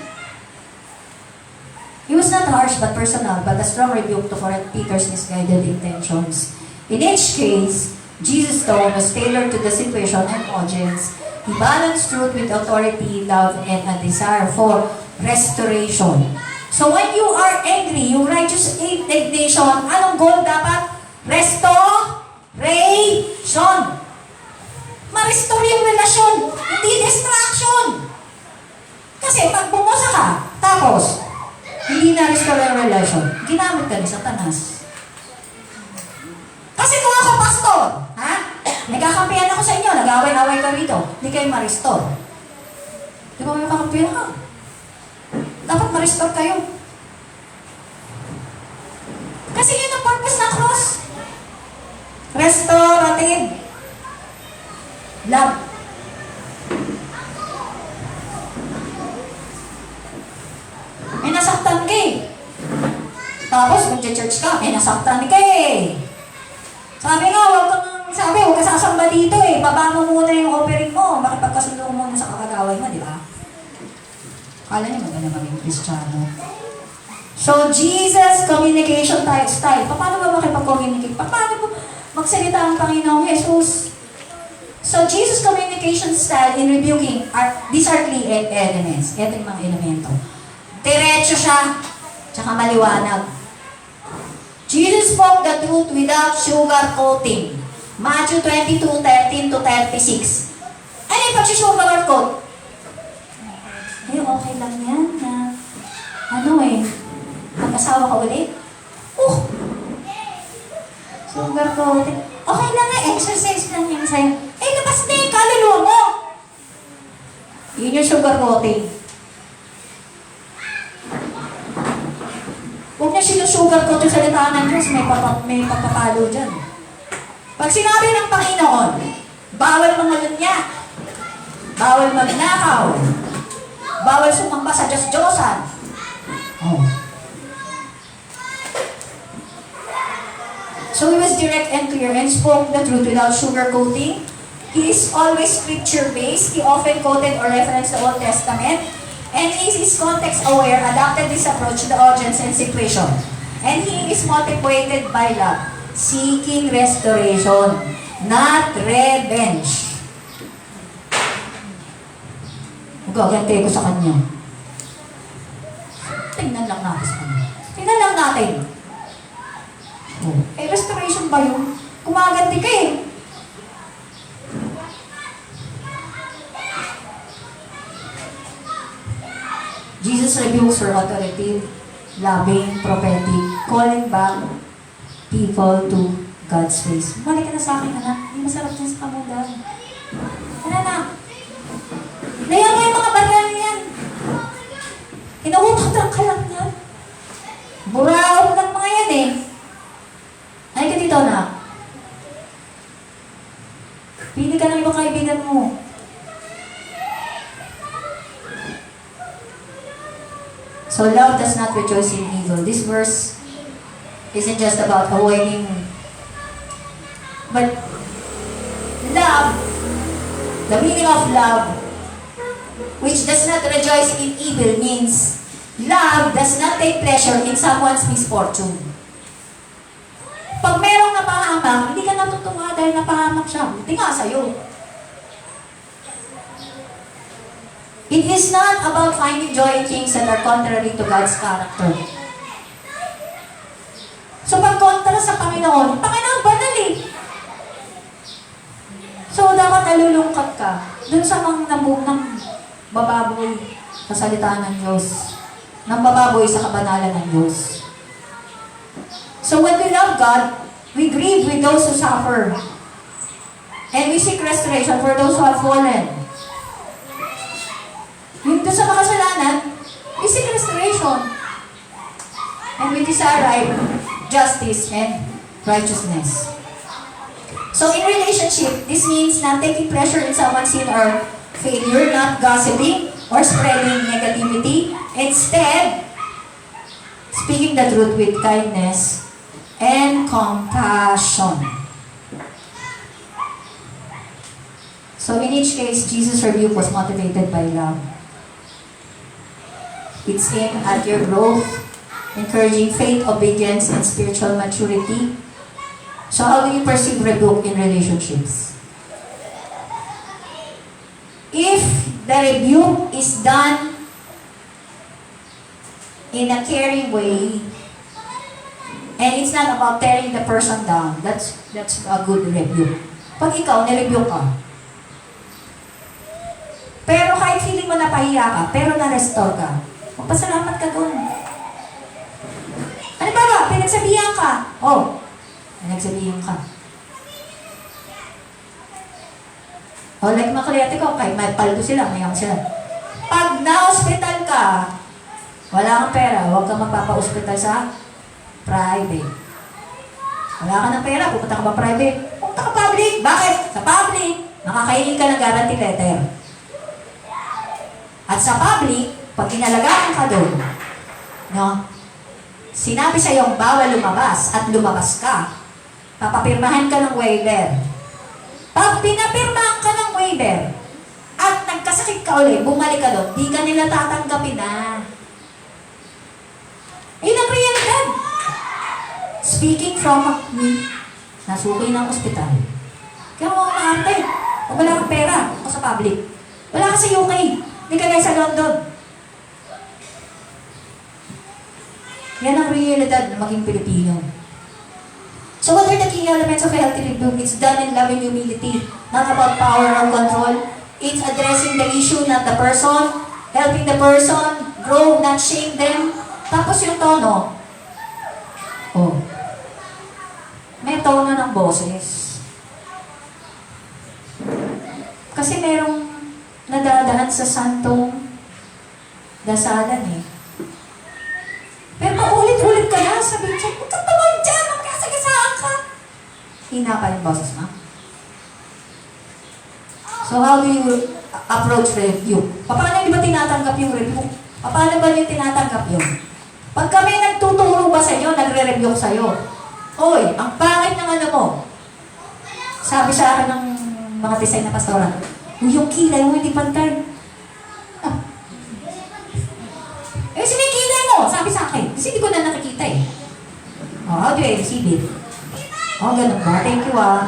S1: He was not harsh but personal, but a strong rebuke to correct Peter's misguided intentions. In each case, Jesus' tone was tailored to the situation and audience. He balanced truth with authority, love, and a desire for restoration. So when you are angry, yung righteous indignation, anong goal dapat? Restoration! Ma-restore yung relasyon, hindi distraction. Kasi pag bumusa ka, Tapos, hindi na-restore ang relation, ginamit ka ni Satanas. Kasi kung ako pastor, ha? Nagkakampihan ako sa inyo, nag-away-away ka rito, hindi kayo ma-restore. Di ba may kakampihan ka? Dapat ma-restore kayo. Kasi yun ang purpose ng cross. Restorative. Love. May nasaktan ka eh. Tapos, mag-church ka, may nasaktan ka eh. Sabi nga, huwag ka sasamba dito eh. Baba mo muna yung offering mo. Makipagkasundo mo muna sa kakagaway mo, di ba? Kala niyo maganda maging Kristiyano. So, Jesus communication style. Paano ba makipag-communicate? Paano ba magsalita ang Panginoong Jesus? So, Jesus communication style in rebuking, these are three elements. Ito yung mga elemento. Diretso siya, tsaka maliwanag. Jesus spoke the truth without sugarcoating. Matthew 22:13 to 36. Ano yung pag-sugarcoat? Eh, okay lang yan na, mag-asawa ka ulit? Sugarcoating. Okay lang nga, exercise lang yan sa'yo. Eh, labas na yung kaluluwa mo. Yun yung sugarcoating. Huwag niya sinusugarcoat yung salita ng Diyos, may papapalo dyan. Pag sinabi ng Panginoon, bawal mangalunya, bawal magnakaw, bawal sumamba sa Diyos-Diyosan. Oh. So he was direct and clear and spoke the truth without sugarcoating. He is always scripture-based. He often quoted or referenced the Old Testament. And he is context-aware, adapted this approach to the audience and situation. And he is motivated by love, seeking restoration, not revenge. Gagantay ko sa kanya. Tingnan lang natin sa kanya. Tingnan lang natin. Oh. Eh, restoration ba yun? Kumaganti ka eh. Jesus rebukes for authoritative, loving, prophetic, calling back people to God's ways. Balik ka na sa akin, anak. Hindi masarap dyan sa kamudan. Ano na? Layan mo yung mga banal yan. Inuutang ka lang yan. Buraw lang mga yan eh. Ay ka dito, anak. Pili ka ng ibang kaibigan mo. So love does not rejoice in evil. This verse isn't just about avoiding, but love, the meaning of love, which does not rejoice in evil, means love does not take pleasure in someone's misfortune. Pag merong napahamak, hindi ka natutuwa dahil napahamak siya. Buti nga sa'yo. It is not about finding joy in things that are contrary to God's character. So pag kontra sa Panginoon, Panginoon banal eh. So dapat nalulungkot ka dun sa mga ng bababoy sa salita ng Diyos. Nang bababoy sa kabanalan ng Diyos. So when we love God, we grieve with those who suffer. And we seek restoration for those who have fallen. Yung doon sa makasalanan, we seek restoration. And we desire right, justice, and righteousness. So in relationship, this means not taking pleasure in someone's sin or failure, not gossiping or spreading negativity. Instead, speaking the truth with kindness and compassion. So in each case, Jesus' rebuke was motivated by love. It's aimed at your growth, encouraging faith, obedience, and spiritual maturity. So how do you perceive rebuke in relationships? If the rebuke is done in a caring way, and it's not about tearing the person down, that's a good rebuke. Pag ikaw, nirebuke ka, pero kahit feeling mo napahiya ka, pero na-restore ka, Magpasalamat ka dun. Ano ba? Pinagsabihan ka. Oh, pinagsabihan ka. O, like mga kliyente ko, kahit may paldo sila, may sila. Pag na-hospital ka, wala kang pera, huwag kang magpapa-hospital sa private. Wala ka ng pera, pupunta ka ba private? Pupunta ka public. Bakit? Sa public, makakainin ka ng guarantee letter. At sa public, pag inalagaan ka doon, no, sinabi sa iyong bawal lumabas at lumabas ka, papapirmahan ka ng waiver. Pag pinapirmahan ka ng waiver, at nagkasakit ka ulit, bumalik ka doon, di ka nila tatanggapin na. Yun ang realidad. Speaking from me, nasukoy ng ospital. Kaya mo ang maarte. Kung wala kang pera, o sa public. Wala ka sa UK. Hindi ka guys sa London. Yan ang realidad ng maging Pilipino. So what are the key elements of a healthy rebuke? It's done in love and humility, not about power or control. It's addressing the issue, not the person. Helping the person grow, not shame them. Tapos yung tono. Oh. May tono ng boses. Kasi merong nadadaan sa santong dasalan eh. Pero paulit-ulit ka na, sabihin siya, huwag kang tumawag dyan, magkasagasaan ka. Hina pa yung boses mo. So how do you approach review? Paano di ba tinatanggap yung review? Paano ba yung tinatanggap yun? Pag kami nagtuturo ba sa inyo, nagre-review ko sa iyo. Oy, ang pangit ng ano mo. Sabi sa akin ng mga design na pastoran, yung kilay mo hindi pantay. Ah. Eh, sino yung kilay mo? Sabi sa akin. Kasi hindi ko na nakikita eh. Oh, how do I receive it? Oh, ganun ba? Thank you ah.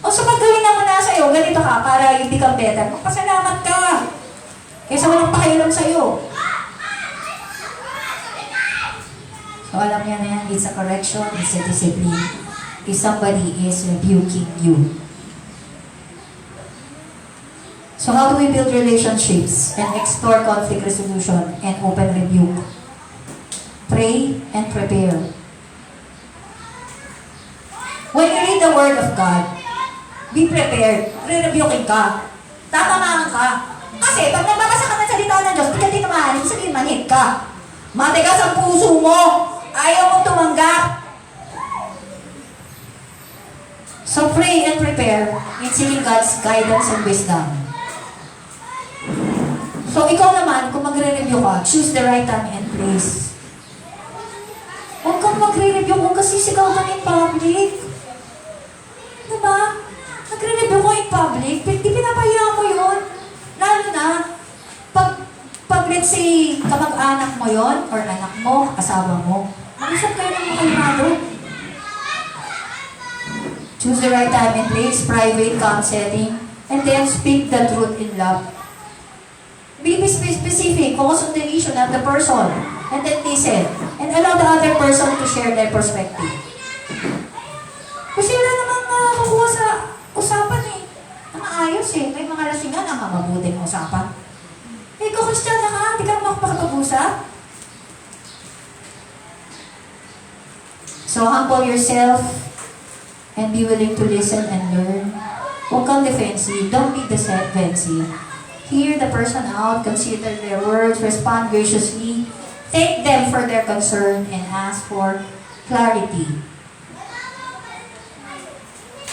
S1: O, so paggawin na mo na sa'yo, ganito ka, para you become better. Magpasalamat ka. Kaysa walang pakialam sa'yo. So, alam niya na yan, it's a correction, it's a discipline. If somebody is rebuking you. So, how do we build relationships and explore conflict resolution and open rebuke? Pray and prepare. When you read the Word of God, be prepared. Re-rebuking ka. Tatamaan ka. Kasi, pag nagbabasa ka ng salita ng Diyos, di ka tinamaan, ibig sabihin, manhid ka. Matigas ang puso mo. Ayaw mong tumanggap. So pray and prepare in seeking God's guidance and wisdom. So ikaw naman, kung magre-review ka, choose the right time and place. Huwag kang magre-review kung kasi sigaw ka in public. Diba? Nagre-review ko in public, di pinapahiya mo yun. Lalo na, pag let's say, kamag-anak mo yon or anak mo, asawa mo, mag-isap kayo ng makalmado. Choose the right time and place, private, calm setting, and then speak the truth in love. Be specific, focus on the issue, not the person, and then listen, and allow the other person to share their perspective. Kasi wala namang makukuha sa usapan eh, na maayos eh. May mga lasingan na mabuting usapan. Eh, kung Kristiyana ka, di ka naman makapag-usap. So, humble yourself and be willing to listen and learn. Huwag kang defensive. Don't be defensive. Hear the person out, consider their words, respond graciously, thank them for their concern, and ask for clarity.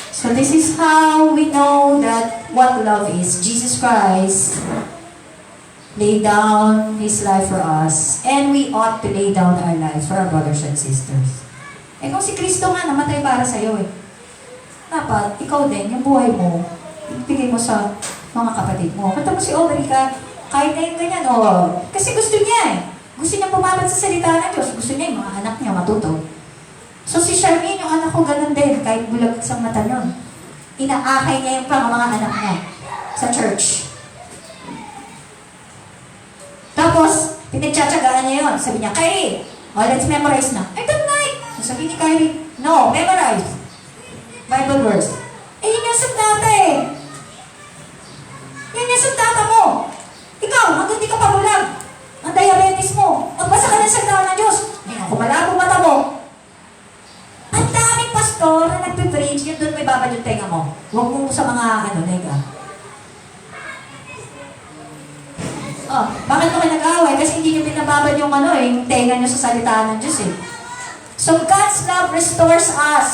S1: So this is how we know that what love is. Jesus Christ laid down His life for us, and we ought to lay down our lives for our brothers and sisters. Eh kung si Kristo nga namatay para sa'yo eh, dapat ikaw din, yung buhay mo, ibigay mo sa mga kapatid mo. Kanta mo si Aubrey ka, kahit na yung ganyan, kasi gusto niya eh. Gusto niya pumalat sa salita ng Diyos. Gusto niya yung mga anak niya matuto. So si Charmaine, yung anak ko, ganun din, kahit bulag sa mata nun. Inaakay niya yung mga anak niya sa church. Tapos, pinagtsatsagaan niya yun. Sabi niya, Kyrie, let's memorize na. I don't like. Sabi ni Kyrie, no, memorize. Bible verse. Eh, yun yung sundata eh. Yan yung sundata mo. Ikaw, hanggang di ka pabulag. Kung malabo mata mo, ang daming pastor na nagpe-preach, yun doon may babad yung tenga mo. Huwag mo sa mga, nega. Oh, bakit mo kayo nag-away? Kasi hindi nyo pinababad yung yung tenga nyo sa salita ng Diyos eh. So God's love restores us.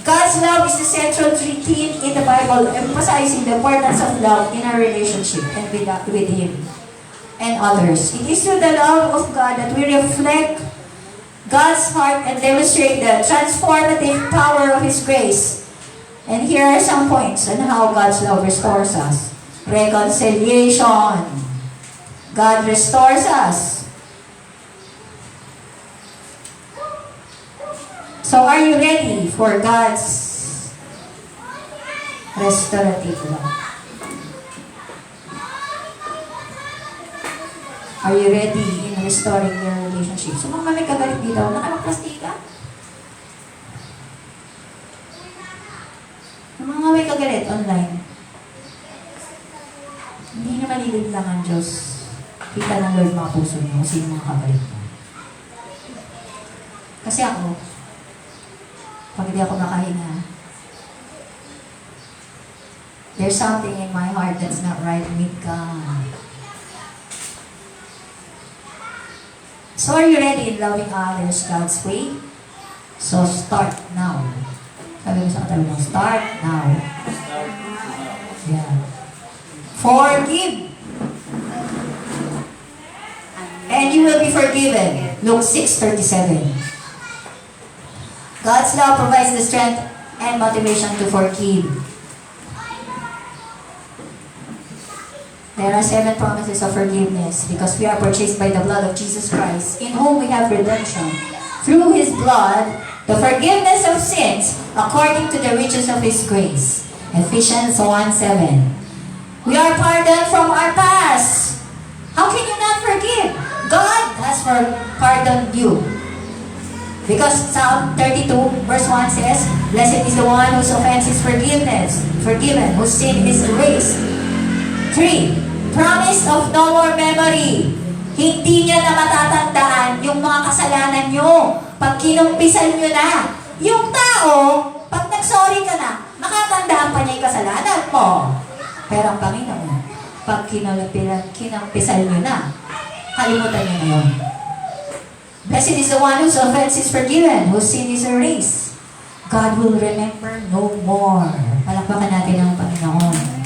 S1: God's love is the central theme in the Bible, emphasizing the importance of love in our relationship and with Him and others. It is through the love of God that we reflect God's heart and demonstrate the transformative power of His grace. And here are some points on how God's love restores us. Reconciliation. God restores us. So are you ready for God's restorative love? Are you ready in restoring your relationship? So mga may kagalit dito, nakapagplastika? Mga may kagalit online. Hindi na malilid lang ang Diyos. Kita ng Lord mga puso niyo kung sino mga kagalit mo. Kasi ako, pag hindi ako makahinga, there's something in my heart that's not right with God. So are you ready in loving others God's way? So start now. Sabi mo sa katabi mo, start now. Yeah. Forgive. And you will be forgiven. Luke 6:37. God's love provides the strength and motivation to forgive. There are 7 promises of forgiveness because we are purchased by the blood of Jesus Christ, in whom we have redemption. Through His blood, the forgiveness of sins according to the riches of His grace. Ephesians 1:7. We are pardoned from our past. How can you not forgive? God has pardoned you. Because Psalm 32 verse 1 says, Blessed is the one whose offense is forgiven, whose sin is erased. 3. Promise of no more memory. Hindi niya na matatandaan yung mga kasalanan nyo. Pag kinumpisan nyo na, yung tao, pag nag-sorry ka na, makatandaan pa niya yung kasalanan mo. Pero ang Panginoon, pag kinumpisan nyo na, kalimutan nyo na yun. Blessed is the one whose offense is forgiven, whose sin is erased. God will remember no more. Palakpakan natin ang Panginoon.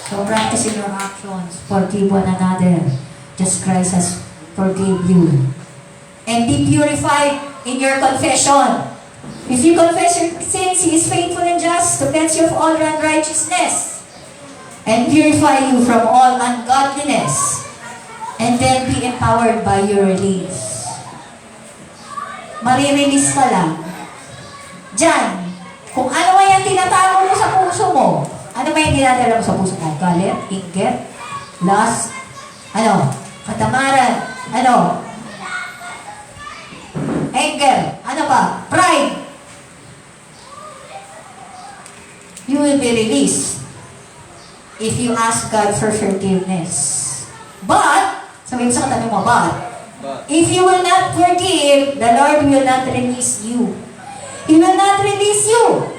S1: So practice in your actions. Forgive one another. Just Christ has forgave you. And be purified in your confession. If you confess your sins, He is faithful and just to cleanse you of all unrighteousness and purify you from all ungodliness. And then be empowered by your release. Marirelease ka lang. Diyan, kung ano man yung tinatago mo sa puso mo, ano ba yung dinadala mo sa puso mo? Galit, inggit, lust, katamaran, anger, pa? Pride. You will be released if you ask God for forgiveness. But, sabihin sa katabi mo, if you will not forgive, the Lord will not release you. He will not release you.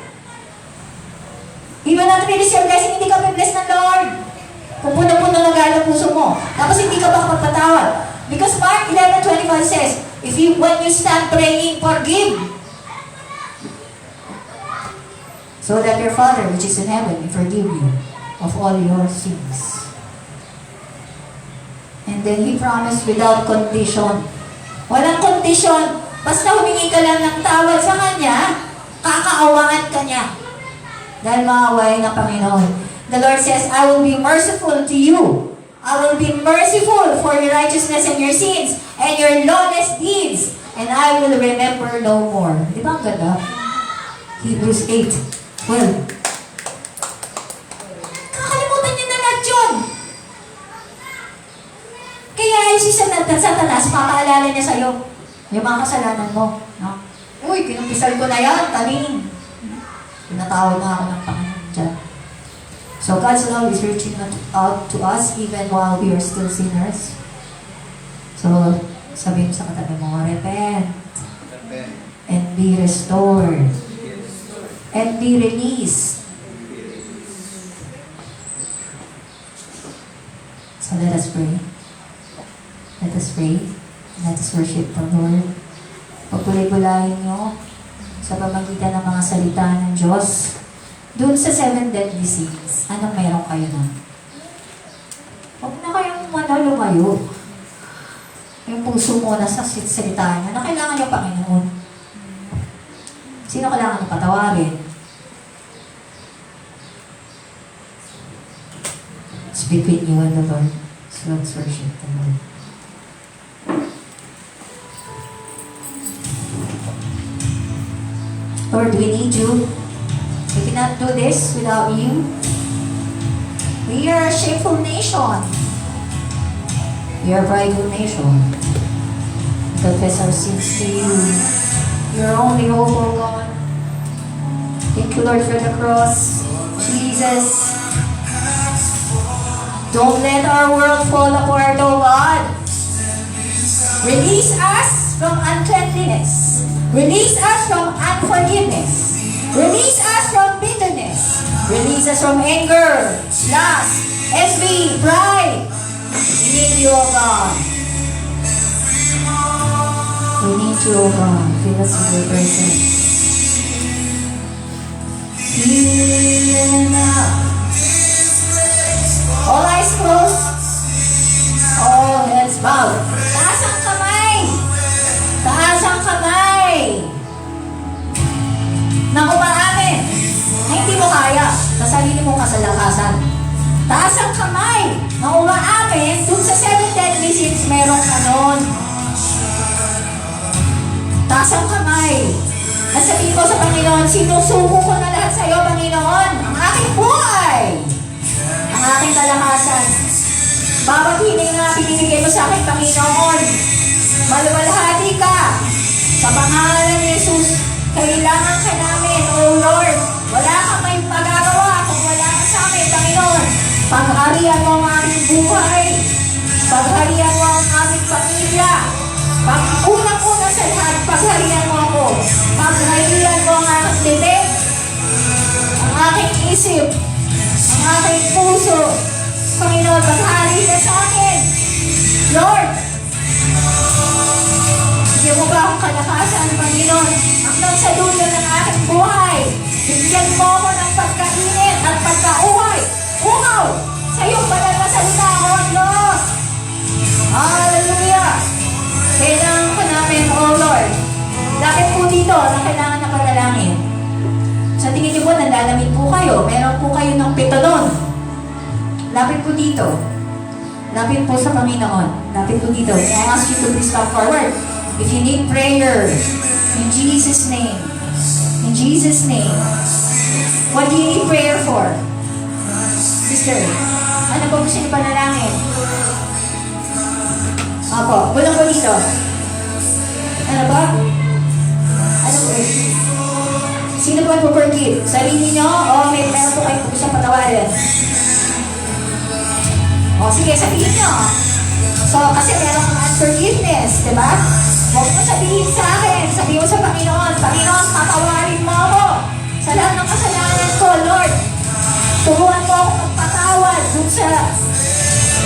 S1: He will not release you kasi hindi ka bless ng Lord. Kung puno-puno ng gala puso mo. Tapos hindi ka ba kapagpatawad. Because Mark 11:25 says, when you stand praying, forgive. So that your Father which is in heaven will forgive you of all your sins. And then He promised without condition. Walang condition. Basta humingi ka lang ng tawad sa Kanya, kakaawaan ka niya. Dahil maawain ng Panginoon. The Lord says, I will be merciful to you. I will be merciful for your righteousness and your sins and your lawless deeds. And I will remember no more. Di ba ang ganda? Hebrews 8:12. Kakalimutan niyo na lahat yun. Kaya si Satanas, papaalala niya sa'yo yung mga kasalanan mo. No? Uy, kinumpisal ko na yan, tanin. Pinatawag na ako ng Panginoon dyan. So God's love is reaching out to us even while we are still sinners. So Sabi mo sa katabi mo, repent and be restored and be released. So let us pray. Let us pray. Let us worship the Lord. Pagpulay-pulayin nyo sa pamagitan ng mga salita ng Diyos. Doon sa 7 deadly sins, anong meron kayo na? Huwag na kayong lumayo. Yung puso mo na sa salita niya, na kailangan niyo, Panginoon. Sino kailangan niyo patawarin? It's between you and the Lord. So let's worship the Lord. Lord, we need you. We cannot do this without you. We are a shameful nation. We are a prideful nation. We confess our sins to you. Your only hope, O God. Thank you, Lord, for the cross. Jesus. Don't let our world fall apart, O God. Release us from uncleanliness. Release us from unforgiveness. Release us from bitterness. Release us from anger, lust, envy, pride. We need you, O God. We need you, O God. Fill us with your presence. Here now. All eyes closed. All heads bowed. Taas ang kamay. Taas ang kamay. Na umaamin na hindi mo kaya sa sarili mong kasalakasan. Taas ang kamay na umaamin dun sa 7 deadly sins merong kanon. Taas ang kamay na sabihin ko sa Panginoon, sinusuko ko na lahat sa iyo, Panginoon, ang aking buhay, ang aking kalakasan. Bawat hiling na binibigay mo sa akin, Panginoon, maluwalhati ka sa pangalan ni Jesus. Kailangan ka namin, O Lord. Wala kang may magagawa kung wala ka sa amin, Panginoon. Pagharian mo ang aming buhay. Pagharian mo ang aming pamilya. Unang-una sa lahat, pagharian mo ako. Pagharian mo ang aking bibig, ang aking isip, ang aking puso. Panginoon, paghari ka sa akin. Lord, bigyan mo ba akong kalakasan, Panginoon? Hanggang sa dulo ng aking buhay. Bigyan mo ako ng pagkainit at pagkauhay. Uhaw sa iyong banal na salita, O Diyos. Hallelujah. Kailangan ko namin, O Lord. Lapit po dito na kailangan na panalangin. Sa tingin niyo po, nanlalamig po kayo. Meron po kayo ng pitanon. Lapit po dito. Lapit po sa Panginoon. Lapit po dito. I ask you to please come forward. If you need prayer, in Jesus' name. In Jesus' name. What do you need prayer for? Sister, ano po gusto niyo panalangin? Apo, bulang po dito. Ano ba? Ano po eh? Sino po nagpo-forgive? Sarili niyo? O meron po kayo po gusto patawarin? O sige, sabihin niyo. So, kasi meron kang unforgiveness, di ba? Huwag mo sabihin sa akin. Sabihin mo sa Panginoon, Panginoon, patawarin mo ako sa lahat ng kasalanan ko, Lord. Turuan mo ako magpatawad dun sa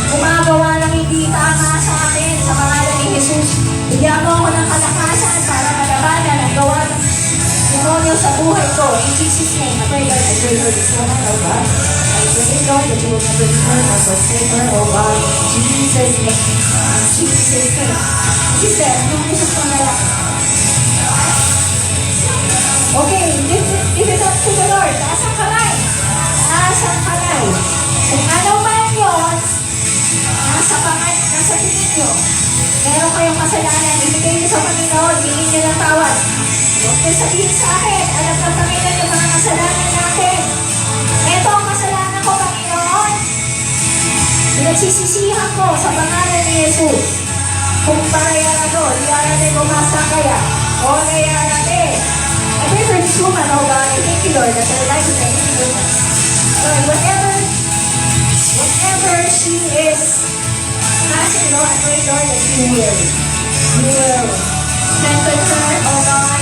S1: gumagawa ng hindi tama sa akin sa pangalan ni Jesus. Bigyan mo ako ng kalakasan para malabanan ang gawa ng demonyo sa buhay ko. In Jesus' name, I pray God, I pray for this woman, oh God. I pray, Lord, that you will never leave her nor forsake her, oh God. In Jesus' name. In Jesus' name. Sister, yung gusto ko na lang. Okay, lift it up to the Lord. Taas ang kamay. Taas ang kamay. Kung ano man yun, nasa tingin nyo. Meron kayong kasalanan, ibigay nyo sa Panginoon, hingin nyo ng tawad. Huwag nyo sabihin sa akin, alam ng Panginoon yung mga kasalanan natin. Ito ang kasalanan ko, Panginoon. Pinagsisisihan ko sa pangalan ni Jesus. Kung paraya na to, iyara na bumasa kaya. O nayara na I pray for this woman, oh God. I thank you, Lord, that her life is an influence. Lord, whatever she is asking, Lord, I pray, Lord, that you will. You will strengthen her, oh God.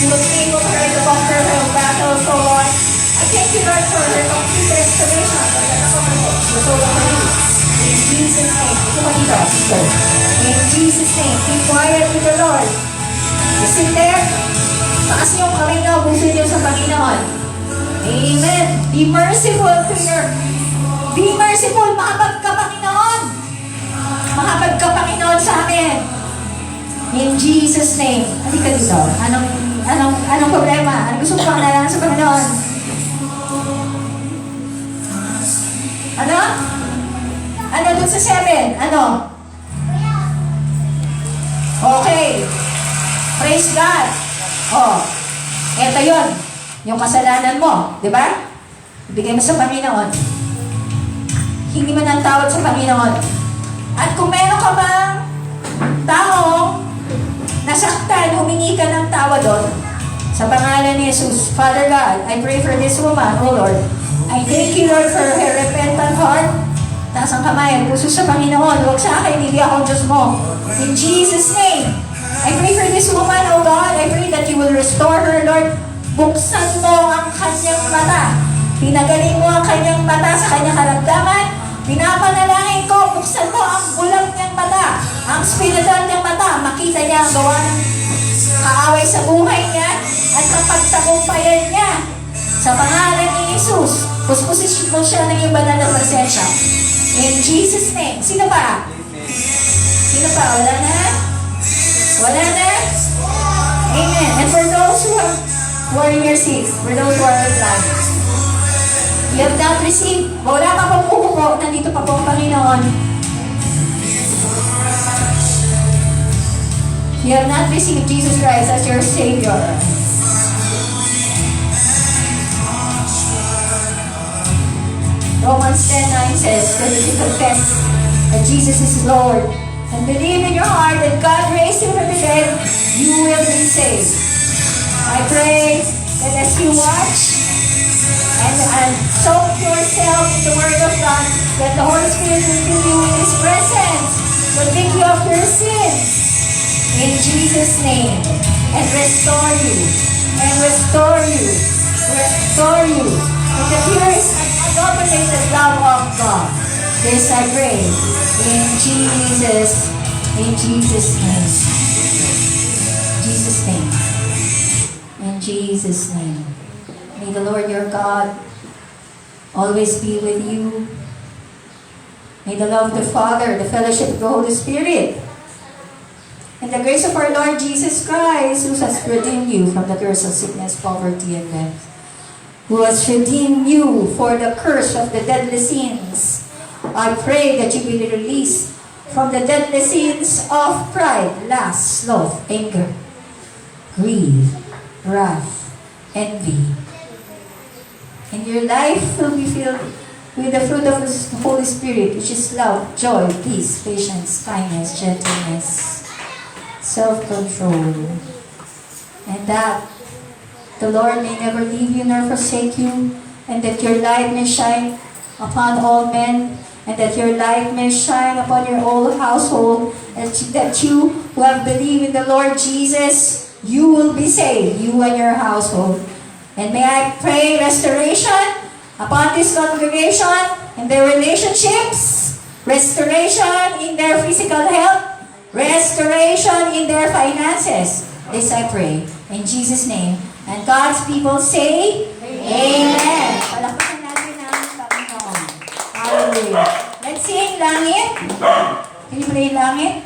S1: You will enable her to conquer her battles, oh Lord. I thank you, Lord, for her complete restoration. In Jesus' name. In Jesus' name. Keep quiet with the Lord. You sit there. Taas niyong kamay na. Busin niyo sa Panginoon. Amen. Be merciful to your... Be merciful. Mahabag ka, Panginoon. Mahabag ka, Panginoon, sa amin. In Jesus' name. Halika dito. Anong problema? Ano gusto mo pangalanan sa Panginoon? Ano? Ano dun sa 7? Ano? Okay. Praise God. Oh. Eto yun. Yung kasalanan mo. Di ba? Ibigay mo sa Panginoon. Hingi mo ng tawad sa Panginoon. At kung meron ka bang taong nasaktan, humingi ka ng tawad doon. Sa pangalan ni Jesus, Father God, I pray for this woman, oh Lord. I thank you, Lord, for her repentant heart. Taas ang kamay, puso sa Panginoon. Huwag sa akin, hindi ako Diyos mo. In Jesus' name, I pray for this woman, oh God. I pray that you will restore her, Lord. Buksan mo ang kanyang mata. Pinagaling mo ang kanyang mata sa kanyang karamdaman. Pinapanalangin ko, buksan mo ang bulag niyang mata. Ang spiritual niyang mata. Makita niya ang gawa ng kaaway sa buhay niya at ang pagtagumpayan niya. Sa pangalan ni Jesus, puspusin mo siya ng iyong banal na presensya. In Jesus' name. Sino pa? Sino pa? Wala na? Wala na? Amen. And for those who are in your seats, for those who are in line, you have not received, wala pa pong pupupo, nandito pa po ang Panginoon. You have not received Jesus Christ as your Savior. Romans 10:9 says that if you confess that Jesus is Lord and believe in your heart that God raised him from the dead, you will be saved. I pray that as you watch and soak yourself in the Word of God, that the Holy Spirit will fill you in His presence, convict you of your sins, in Jesus' name, and restore you, and restore you, restore you, in the purest and unadulterated love of God. This I pray, in Jesus' name. Jesus' name. In Jesus' name. May the Lord your God always be with you. May the love of the Father, the fellowship of the Holy Spirit, and the grace of our Lord Jesus Christ, who has redeemed you from the curse of sickness, poverty, and death, who has redeemed you for the curse of the deadly sins. I pray that you will be released from the deadly sins of pride, lust, sloth, anger, greed, wrath, envy. And your life will be filled with the fruit of the Holy Spirit, which is love, joy, peace, patience, kindness, gentleness, self-control. And that the Lord may never leave you nor forsake you, and that your light may shine upon all men, and that your light may shine upon your whole household, and that you who have believed in the Lord Jesus, you will be saved, you and your household. And may I pray restoration upon this congregation in their relationships, restoration in their physical health, restoration in their finances. This I pray in Jesus' name. And God's people say, Amen. Palakpakan natin ang Panginoon. Hallelujah. Let's sing Langit. Can you play Langit?